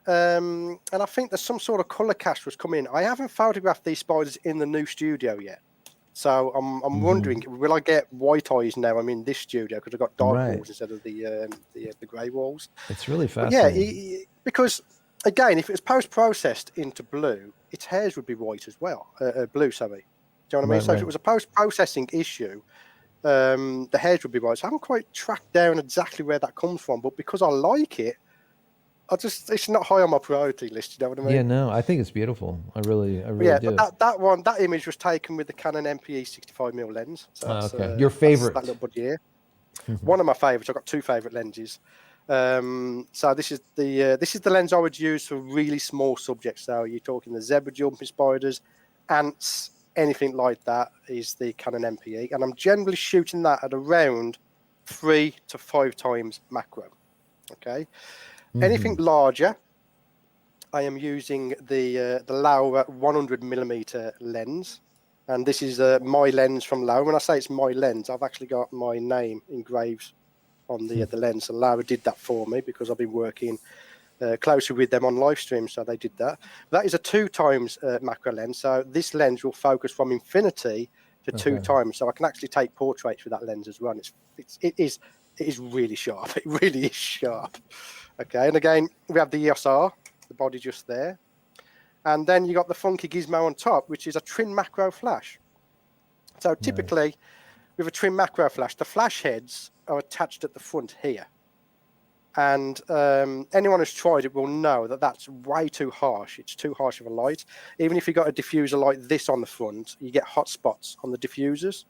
And I think there's some sort of color cast was coming in. I haven't photographed these spiders in the new studio yet. So I'm wondering, will I get white eyes now? I'm in this studio because I've got dark walls instead of the grey walls. It's really fascinating. Yeah, because again, if it was post-processed into blue, its hairs would be white as well. Blue, sorry. Do you know what I mean? So if it was a post-processing issue, the hairs would be white. So I haven't quite tracked down exactly where that comes from, but because I like it, it's not high on my priority list. You know what I mean? Yeah, no, I think it's beautiful. I really do. But that image was taken with the Canon MPE 65mm lens. So that's, your favorite? That little buddy here. One of my favorites. I've got two favorite lenses. So this is the lens I would use for really small subjects. So you're talking the zebra jumping spiders, ants, anything like that is the Canon MPE, and I'm generally shooting that at around 3 to 5 times macro. Okay. Anything larger, I am using the Laura 100mm lens, and this is my lens from Laura. When I say it's my lens, I've actually got my name engraved on the lens. So Laura did that for me because I've been working closely with them on live stream, so they did that. That is a 2 times macro lens, so this lens will focus from infinity to 2 times, so I can actually take portraits with that lens as well. It is really sharp. It really is sharp. Okay, and again, we have the EOS R, the body just there. And then you got the funky gizmo on top, which is a twin macro flash. So typically, with a twin macro flash, the flash heads are attached at the front here. And anyone who's tried it will know that that's way too harsh. It's too harsh of a light. Even if you got a diffuser like this on the front, you get hot spots on the diffusers.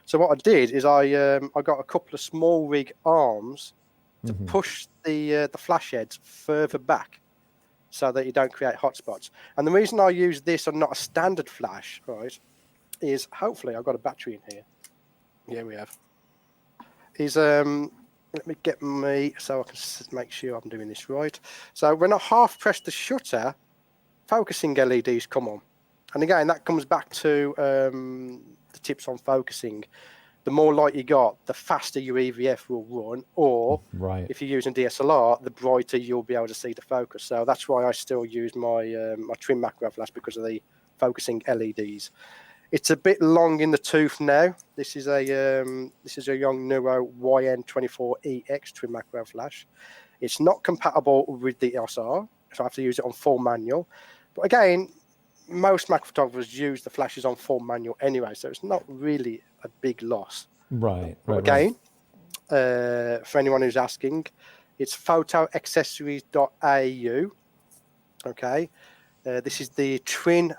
So what I did is I got a couple of small rig arms to push the flash heads further back so that you don't create hotspots. And the reason I use this and not a standard flash, right, is hopefully I've got a battery in here. Yeah, we have. Is let me get me so I can make sure I'm doing this right. So when I half press the shutter, focusing LEDs come on. And again, that comes back to the tips on focusing. The more light you got, the faster your EVF will run, or if you're using DSLR, the brighter you'll be able to see the focus. So that's why I still use my my trim macro flash, because of the focusing LEDs. It's a bit long in the tooth now. This is a young Neuro YN24EX trim macro flash. It's not compatible with the EOS R, so I have to use it on full manual. But again, most macro photographers use the flashes on full manual anyway, so it's not really a big loss. Right. Again, for anyone who's asking, it's photoaccessories.au. Okay, this is the twin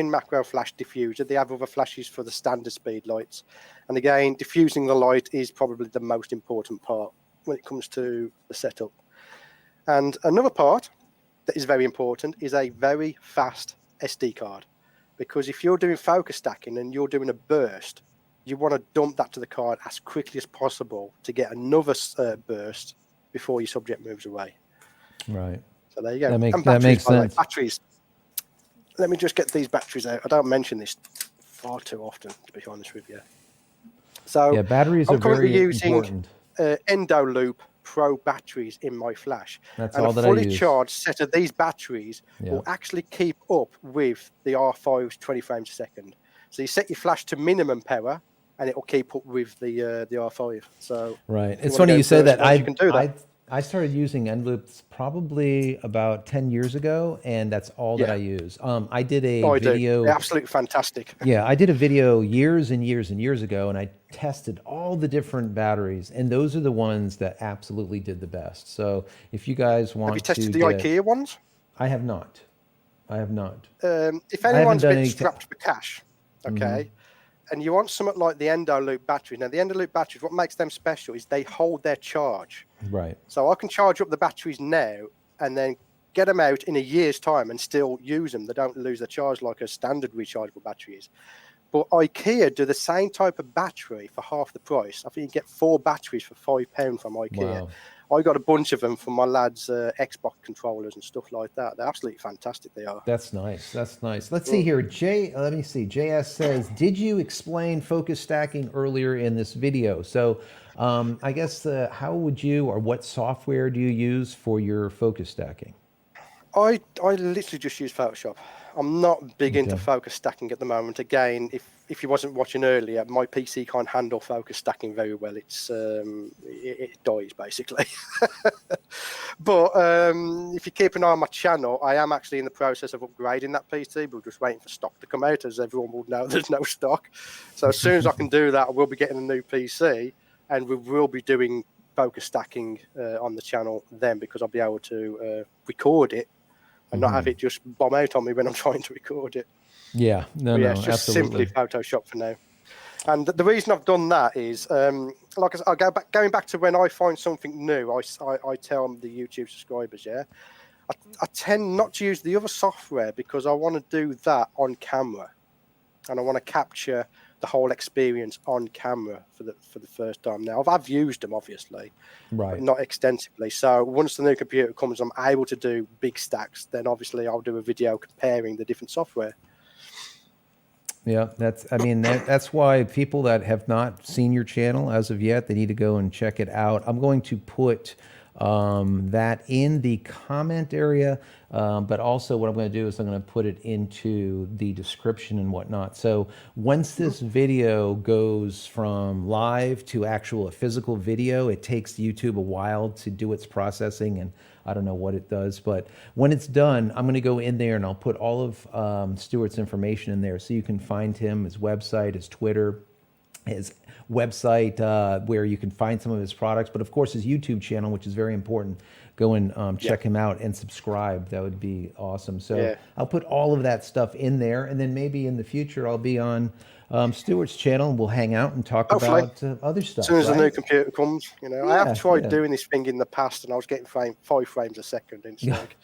macro flash diffuser. They have other flashes for the standard speed lights, and again, diffusing the light is probably the most important part when it comes to the setup. And another part that is very important is a very fast SD card, because if you're doing focus stacking and you're doing a burst, you want to dump that to the card as quickly as possible to get another burst before your subject moves away. Right. So there you go. That makes sense. Batteries. Let me just get these batteries out. I don't mention this far too often, to be honest with you. So yeah, batteries are very important. Endo Loop Pro batteries in my flash. That's and all a that fully I use. charged set of these batteries will actually keep up with the R5's 20 frames a second. So you set your flash to minimum power and it will keep up with the R5. So Right. if you It's want to funny go you say first that. ones, you can do that. I started using end loops probably about 10 years ago, and that's all that I Yeah, use. I did a I do. They're video. absolutely fantastic. Yeah, I did a video years and years and years ago, and I tested all the different batteries, and those are the ones that absolutely did the best. So if you guys Have you want to tested the get, IKEA ones? I have not. I have not. If I haven't anyone's a done bit any. strapped for cash, okay, and you want something like the endo loop batteries. Now, the endo loop batteries, what makes them special is they hold their charge. Right. So I can charge up the batteries now and then get them out in a year's time and still use them. They don't lose their charge like a standard rechargeable battery is. But IKEA do the same type of battery for half the price. I think you get 4 batteries for £5 from IKEA. Wow. I got a bunch of them for my lads' Xbox controllers and stuff like that. They're absolutely fantastic. They are. That's nice. That's nice. Let's see here. Let me see. JS says, did you explain focus stacking earlier in this video? So I guess how would you, or what software do you use for your focus stacking? I literally just use Photoshop. I'm not big into Okay. focus stacking at the moment. Again, if you wasn't watching earlier, my PC can't handle focus stacking very well. It dies basically. But if you keep an eye on my channel, I am actually in the process of upgrading that PC. We're just waiting for stock to come out, as everyone will know. There's no stock. So as soon as I can do that, I will be getting a new PC, and we will be doing focus stacking on the channel then, because I'll be able to record it and not have it just bomb out on me when I'm trying to record it. Yeah. No, But yeah, no, it's just simply absolutely. Photoshop for now. And the reason I've done that is, like I said, going back to when I find something new, I tell the YouTube subscribers, yeah, I tend not to use the other software because I want to do that on camera, and I want to capture the whole experience on camera for the first time. Now I've used them obviously, but Right. not extensively. So once the new computer comes, I'm able to do big stacks. Then obviously I'll do a video comparing the different software. Yeah, I mean, that's why people that have not seen your channel as of yet, they need to go and check it out. I'm going to put that in the comment area, but also what I'm going to do is I'm going to put it into the description and whatnot. So once this video goes from live to a physical video, it takes YouTube a while to do its processing, and I don't know what it does, but when it's done, I'm going to go in there and I'll put all of Stewart's information in there, so you can find him, his website, his Twitter, his website, where you can find some of his products, but of course his YouTube channel, which is very important. Go and check him out and subscribe. That would be awesome. So I'll put all of that stuff in there, and then maybe in the future I'll be on Stewart's channel and we'll hang out and talk Hopefully. about other stuff. As soon as the right? new computer comes, I have tried doing this thing in the past, and I was getting 5 frames a second. And it's like,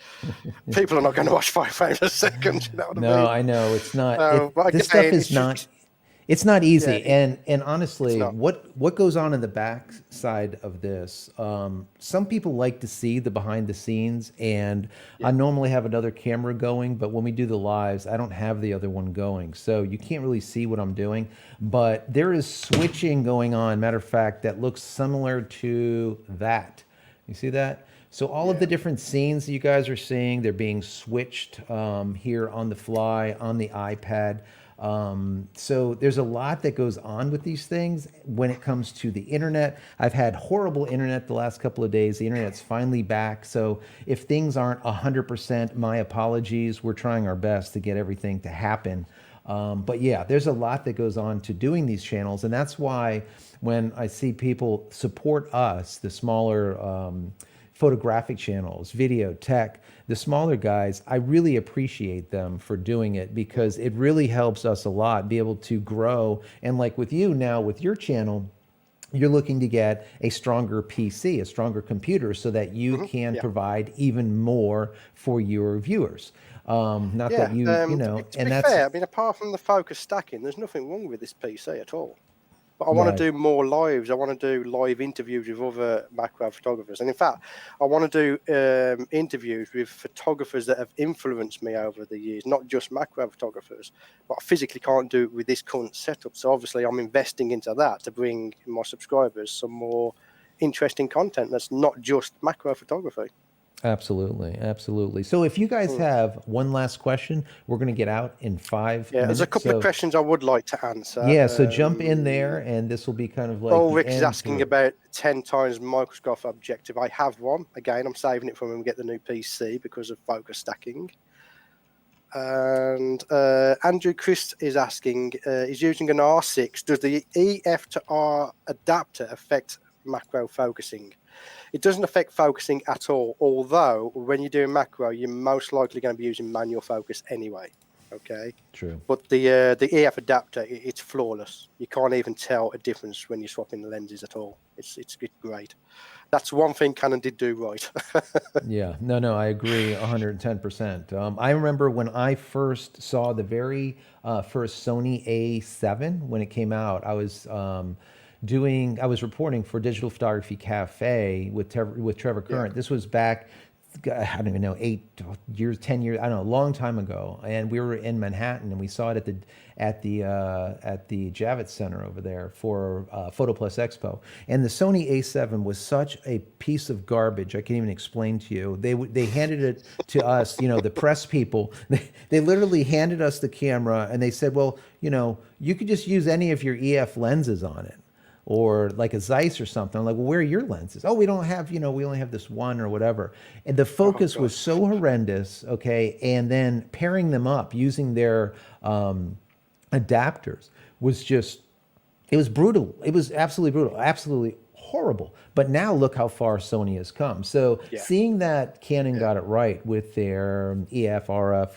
people are not going to watch 5 frames a second. You know what I mean? No, I know it's not. But This again, stuff is not. It's not easy, and honestly, not. what goes on in the back side of this? Some people like to see the behind the scenes, and I normally have another camera going, but when we do the lives, I don't have the other one going, so you can't really see what I'm doing. But there is switching going on. Matter of fact, that looks similar to that. You see that? So all of the different scenes that you guys are seeing, they're being switched here on the fly on the iPad. So there's a lot that goes on with these things when it comes to the internet. I've had horrible internet the last couple of days. The internet's finally back. So if things aren't 100%, my apologies. We're trying our best to get everything to happen. But yeah, there's a lot that goes on to doing these channels. And that's why when I see people support us, the smaller photographic channels, video, tech, the smaller guys, I really appreciate them for doing it, because it really helps us a lot be able to grow. And like with you now, with your channel, you're looking to get a stronger PC, a stronger computer, so that you can provide even more for your viewers. Not that you know, to and be that's fair, I mean, apart from the focus stacking, there's nothing wrong with this PC at all. But I want to do more lives. I want to do live interviews with other macro photographers. And in fact, I want to do interviews with photographers that have influenced me over the years, not just macro photographers, but I physically can't do it with this current setup. So obviously I'm investing into that to bring my subscribers some more interesting content that's not just macro photography. Absolutely, absolutely. So if you guys have one last question, we're going to get out in five Yeah, there's a minutes. couple of So questions I would like to answer. yeah, so jump in there, and this will be kind of like Oh, the Rick is end to asking it. about 10 times microscope objective. I have one. Again, I'm saving it for when we get the new PC because of focus stacking. And Andrew Chris is asking, is using an R6. Does the EF to R adapter affect macro focusing? It doesn't affect focusing at all, although when you're doing macro, you're most likely going to be using manual focus anyway. Okay. True. But the EF adapter, it's flawless. You can't even tell a difference when you're swapping the lenses at all. It's great. That's one thing Canon did do right. Yeah, no, no, I agree 110%. I remember when I first saw the very first Sony A7 when it came out, I was reporting for Digital Photography Cafe with Trevor Yeah. Current. This was back, I don't even know, 8 years, 10 years, I don't know, a long time ago. And we were in Manhattan, and we saw it at the Javits Center over there for Photo Plus Expo. And the Sony A7 was such a piece of garbage. I can't even explain to you. They handed it to us, the press people. They literally handed us the camera, and they said, well, you could just use any of your EF lenses on it, or like a Zeiss or something. I'm like, well, where are your lenses? Oh, we don't have, we only have this one or whatever. And the Oh focus God. was so horrendous, okay? And then pairing them up using their adapters was just, it was brutal. It was absolutely brutal, absolutely horrible. But now look how far Sony has come. So Yeah. seeing that Canon Yeah. got it right with their EF RF,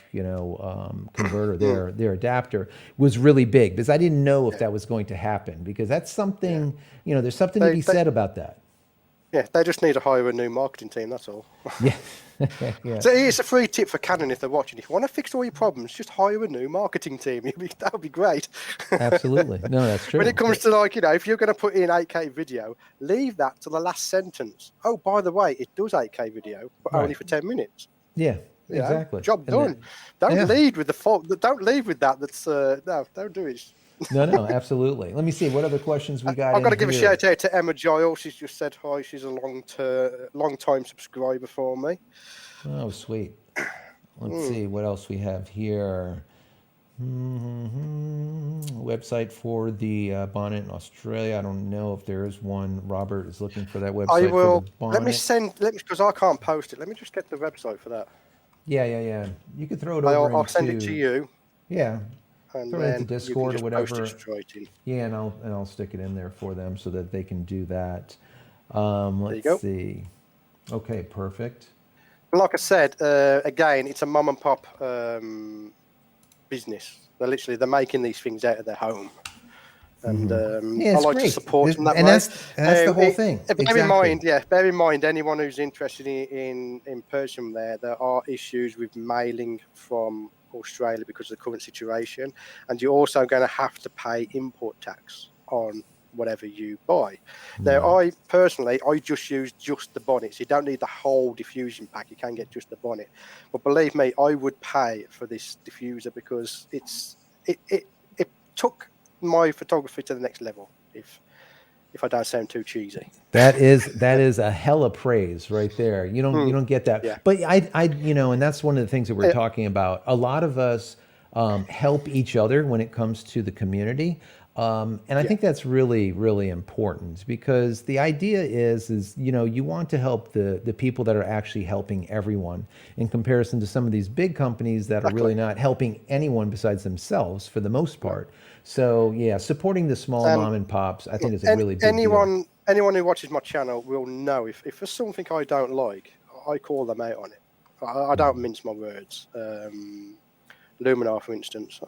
converter, their adapter was really big, because I didn't know if Yeah. that was going to happen, because that's Yeah. something, there's something to be They said about that. yeah, they just need to hire a new marketing team. That's all. Yeah. Yeah. So it's a free tip for Canon if they're watching. If you want to fix all your problems, just hire a new marketing team. That would be great. Absolutely. No, that's When true. it comes to if you're going to put in 8K video, leave that to the last sentence. Oh, by the way, it does 8K video, but only Right. for 10 minutes. Yeah, exactly. Job And done. Don't yeah. lead with the fault. Don't lead with that. That's no, don't do it. No, no, absolutely. Let me see what other questions we got I've got in to give a here. shout out to Emma Giles. She's just said hi. She's a long time subscriber for me. Oh, sweet. Let's see what else we have here. Website for the bonnet in Australia. I don't know if there is one. Robert is looking for that I website for will. the bonnet. Let me because I can't post it. Let me just get the website for that. Yeah, yeah, yeah. You could throw it over I'll send it to into, you, yeah, and throw it into then you can Discord or just post whatever. it straight in. Yeah, and I'll stick it in there for them so that they can do that. There you go. Let's see. Okay, perfect. Like I said, again, it's a mum and pop business. They're making these things out of their home, and Yeah, I it's like to great. support them that And way. that's the whole thing. Bear in mind, anyone who's interested in purchasing there are issues with mailing from Australia because of the current situation, and you're also going to have to pay import tax on whatever you buy. Now, I just use just the bonnet, so you don't need the whole diffusion pack. You can get just the bonnet, but believe me, I would pay for this diffuser because it took my photography to the next level. If I don't sound too cheesy, That is a hella praise right there. You don't get that. yeah. But and that's one of the things that we're talking about. A lot of us help each other when it comes to the community. And I think that's really, really important, because the idea is you want to help the people that are actually helping everyone, in comparison to some of these big companies that are really not helping anyone besides themselves for the most part. So yeah, supporting the small mom and pops, I think, is a really big deal. Anyone who watches my channel will know if there's something I don't like, I call them out on it. I don't mince my words. Luminar, for instance,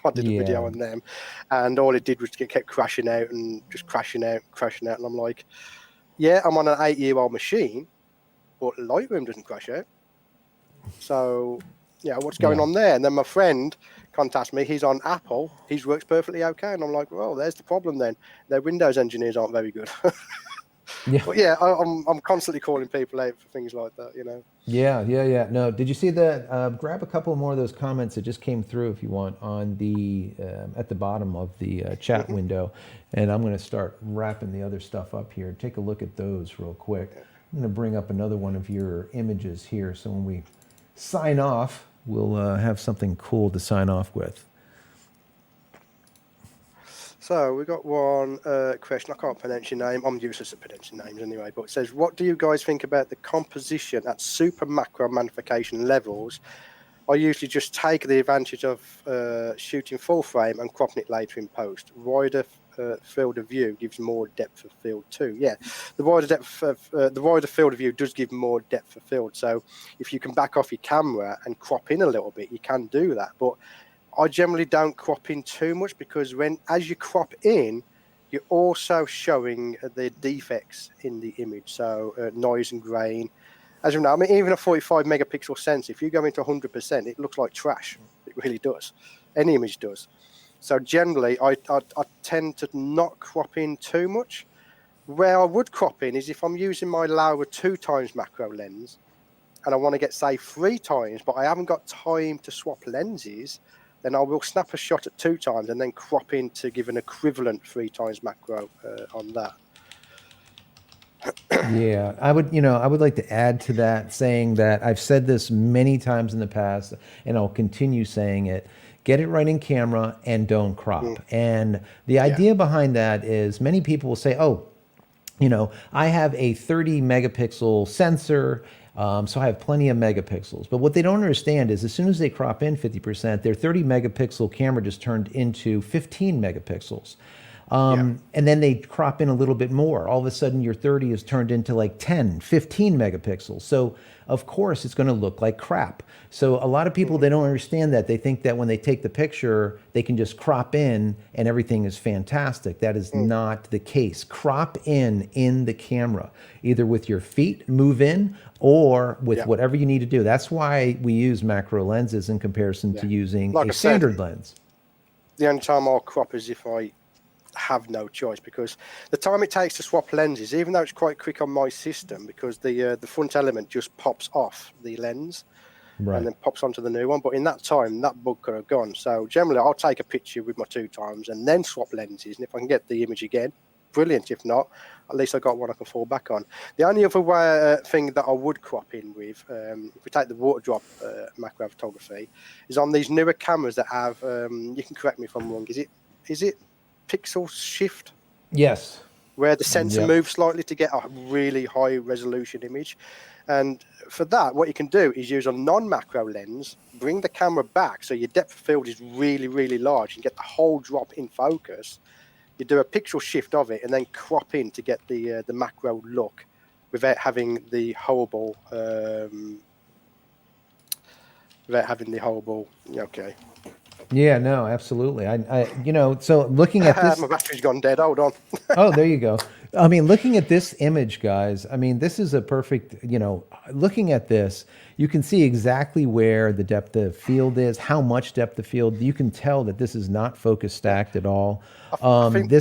I did a video on them, and all it did was it kept crashing out and just crashing out, and I'm like, yeah, I'm on an 8-year-old machine, but Lightroom doesn't crash out. So, what's going on there? And then my friend contacts me. He's on Apple. His works perfectly okay, and I'm like, well, there's the problem then. Their Windows engineers aren't very good. Yeah. But yeah, I'm constantly calling people out for things like that. Yeah. No, did you see that? Grab a couple more of those comments that just came through, if you want, on the at the bottom of the chat window, and I'm going to start wrapping the other stuff up here. Take a look at those real quick. I'm going to bring up another one of your images here. So when we sign off, we'll have something cool to sign off with. So we got one question. I can't pronounce your name. I'm useless at pronouncing names anyway. But it says, what do you guys think about the composition at super macro magnification levels? I usually just take the advantage of shooting full frame and cropping it later in post. Wider field of view gives more depth of field too. Yeah, the wider field of view does give more depth of field. So if you can back off your camera and crop in a little bit, you can do that. But I generally don't crop in too much, because as you crop in, you're also showing the defects in the image. So noise and grain. As you know, I mean, even a 45 megapixel sensor, if you go into 100%, it looks like trash. It really does. Any image does. So generally, I tend to not crop in too much. Where I would crop in is if I'm using my Laowa 2x macro lens and I want to get, say, 3x, but I haven't got time to swap lenses, then I will snap a shot at 2x and then crop in to give an equivalent 3x macro on that. Yeah, I would like to add to that, saying that I've said this many times in the past, and I'll continue saying it. Get it right in camera and don't crop. And the idea behind that is many people will say, oh, I have a 30 megapixel sensor, so I have plenty of megapixels. But what they don't understand is as soon as they crop in 50%, their 30 megapixel camera just turned into 15 megapixels. And then they crop in a little bit more. All of a sudden, your 30 is turned into like 10, 15 megapixels. So, of course, it's going to look like crap. So a lot of people, they don't understand that. They think that when they take the picture, they can just crop in and everything is fantastic. That is not the case. Crop in the camera, either with your feet, move in, or with whatever you need to do. That's why we use macro lenses in comparison to using a standard lens. The only time I'll crop is if I have no choice, because the time it takes to swap lenses, even though it's quite quick on my system, because the front element just pops off the lens and then pops onto the new one, but in that time that bug could have gone. So generally I'll take a picture with my 2x and then swap lenses, and if I can get the image again, brilliant. If not, at least I got one I can fall back on. The only other thing that I would crop in with, if we take the water drop macro photography, is on these newer cameras that have you can correct me if I'm wrong, is it pixel shift? Yes. Where the sensor moves slightly to get a really high resolution image. And for that, what you can do is use a non-macro lens, bring the camera back so your depth of field is really, really large and get the whole drop in focus. You do a pixel shift of it and then crop in to get the macro look without having the horrible okay. Yeah, no, absolutely. So looking at this, my battery's gone dead. Hold on. oh, there you go. I mean, looking at this image, guys, I mean, this is a perfect, looking at this, you can see exactly where the depth of field is, how much depth of field. You can tell that this is not focus stacked at all. I think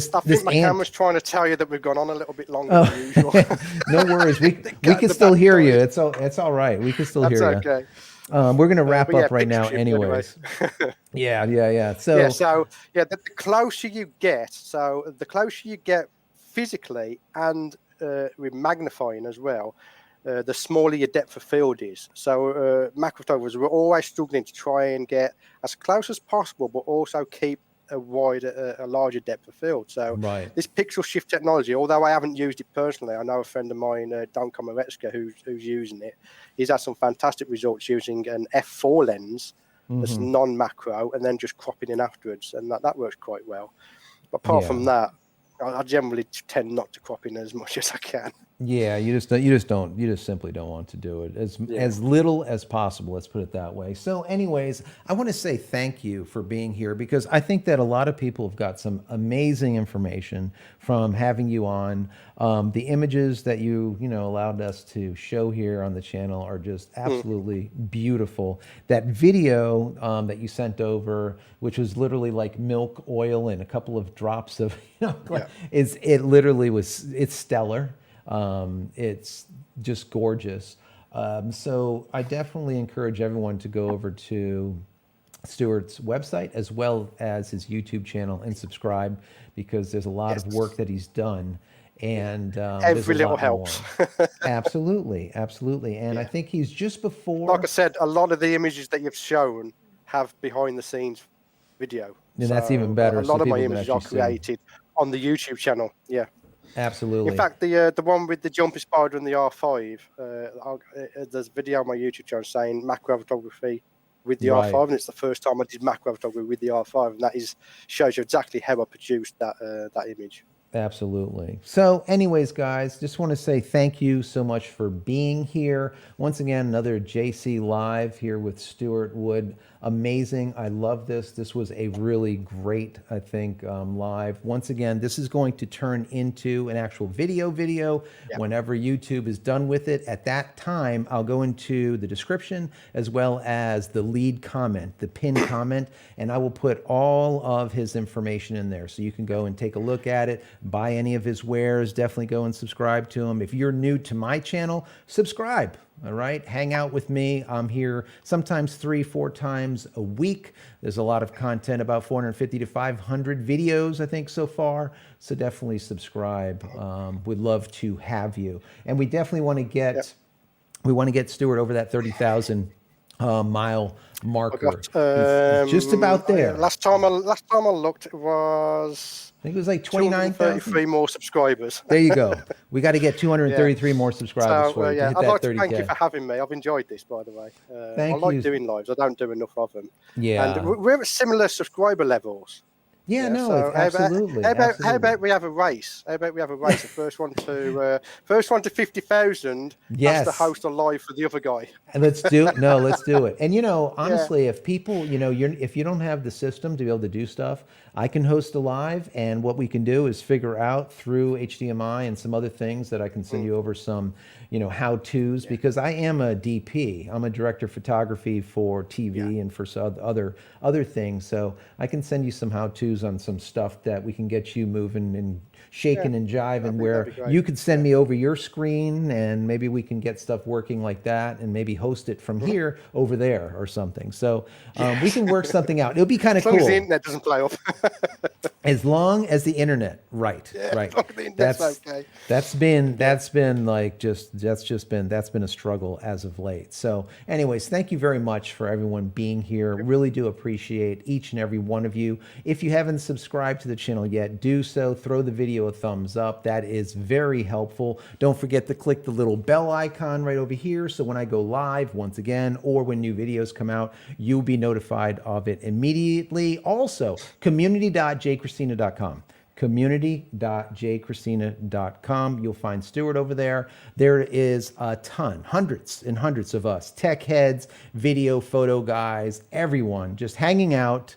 my camera's trying to tell you that we've gone on a little bit longer than usual. No worries. We can still hear you. It's all right. We can still hear you. That's okay. We're going to wrap up right now anyways. Yeah. So the closer you get physically and with magnifying as well, the smaller your depth of field is. So macro photographers, we're always struggling to try and get as close as possible, but also keep a larger depth of field. So this pixel shift technology, although I haven't used it personally, I know a friend of mine, Don Komaretska, who's using it. He's had some fantastic results using an f4 lens that's non-macro and then just cropping in afterwards, and that works quite well. But apart from that, I generally tend not to crop in as much as I can. Yeah, you just simply don't want to do it as little as possible. Let's put it that way. So, anyways, I want to say thank you for being here, because I think that a lot of people have got some amazing information from having you on. The images that you allowed us to show here on the channel are just absolutely beautiful. That video that you sent over, which was literally like milk, oil, and a couple of drops of it's stellar. It's just gorgeous. So I definitely encourage everyone to go over to Stewart's website as well as his YouTube channel and subscribe, because there's a lot of work that he's done. And there's a Every little lot helps. more. Absolutely, absolutely. And I Yeah. think he's just Like I before, said, a lot of the images that you've shown have behind the scenes video. and that's even So better, a so lot of my people can images actually are see. created on the YouTube channel. Yeah. In Absolutely. fact, the one with the jumpy spider and the R5, there's a video on my YouTube channel saying macro photography with the Right. R5, and it's the first time I did macro photography with the R5, and that shows you exactly how I produced that image. Absolutely. So, anyways, guys, just want to say thank you so much for being here. Once again, another JC Live here with Stewart Wood. Amazing. I love this. This was a really great, I think, live. Once again, this is going to turn into an actual video Yeah. whenever YouTube is done with it. At that time, I'll go into the description as well as the lead comment, the pinned comment, and I will put all of his information in there. So you can go and take a look at it, buy any of his wares, definitely go and subscribe to him. If you're new to my channel, subscribe. All right, hang out with me. I'm here sometimes 3-4 times a week. There's a lot of content, about 450 to 500 videos, I think, so far. So definitely subscribe. We'd love to have you, and we definitely want to get Stuart over that 30,000 mile I marker. got He's just about there. last time I looked, it was I think it was like 29,000. 233 more subscribers. There you go. We got to get Yeah. 233 more subscribers So for you to yeah, hit I'd that like to thank you 30K. for having me. I've enjoyed this, by the way. I Thank like you. doing lives. I don't do enough of them. Yeah. And we're at similar subscriber levels. Yeah, no, So it's absolutely. how Absolutely. about we have a race? How about we have a race? The first one to 50,000 Yes. has to host a live for the other guy. And let's do it. No, let's do it. And Yeah. honestly, if people, if you don't have the system to be able to do stuff, I can host a live, and what we can do is figure out through HDMI and some other things that I can send you over some, how-tos, because I am a DP. I'm a director of photography for TV and for other things. So I can send you some how-tos on some stuff that we can get you moving and shaking and jiving, where that'd be great. you could send me over your screen, and maybe we can get stuff working like that, and maybe host it from here over there or something. So we can work something out. It'll be kind of As long as cool. the internet doesn't play off. As long as the internet, right. As long as the internet's okay. That's been a struggle as of late. So anyways, thank you very much for everyone being here. Really do appreciate each and every one of you. If you haven't subscribed to the channel yet, do so. Throw the video a thumbs up. That is very helpful. Don't forget to click the little bell icon right over here, so when I go live once again, or when new videos come out, you'll be notified of it immediately. Also, community.jcristina.com. community.jcristina.com. You'll find Stewart over there. There is a ton, hundreds and hundreds of us, tech heads, video, photo guys, everyone just hanging out,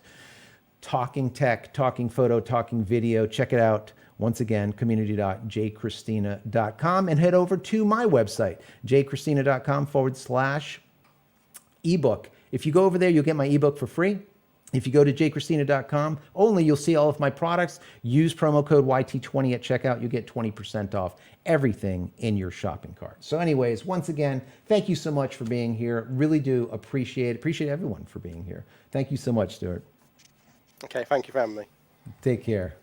talking tech, talking photo, talking video. Check it out. Once again, community.jcristina.com, and head over to my website, jcristina.com/ebook. If you go over there, you'll get my ebook for free. If you go to jcristina.com, only you'll see all of my products. Use promo code YT20 at checkout. You get 20% off everything in your shopping cart. So anyways, once again, thank you so much for being here. Really do appreciate everyone for being here. Thank you so much, Stuart. Okay, thank you for having me. Take care.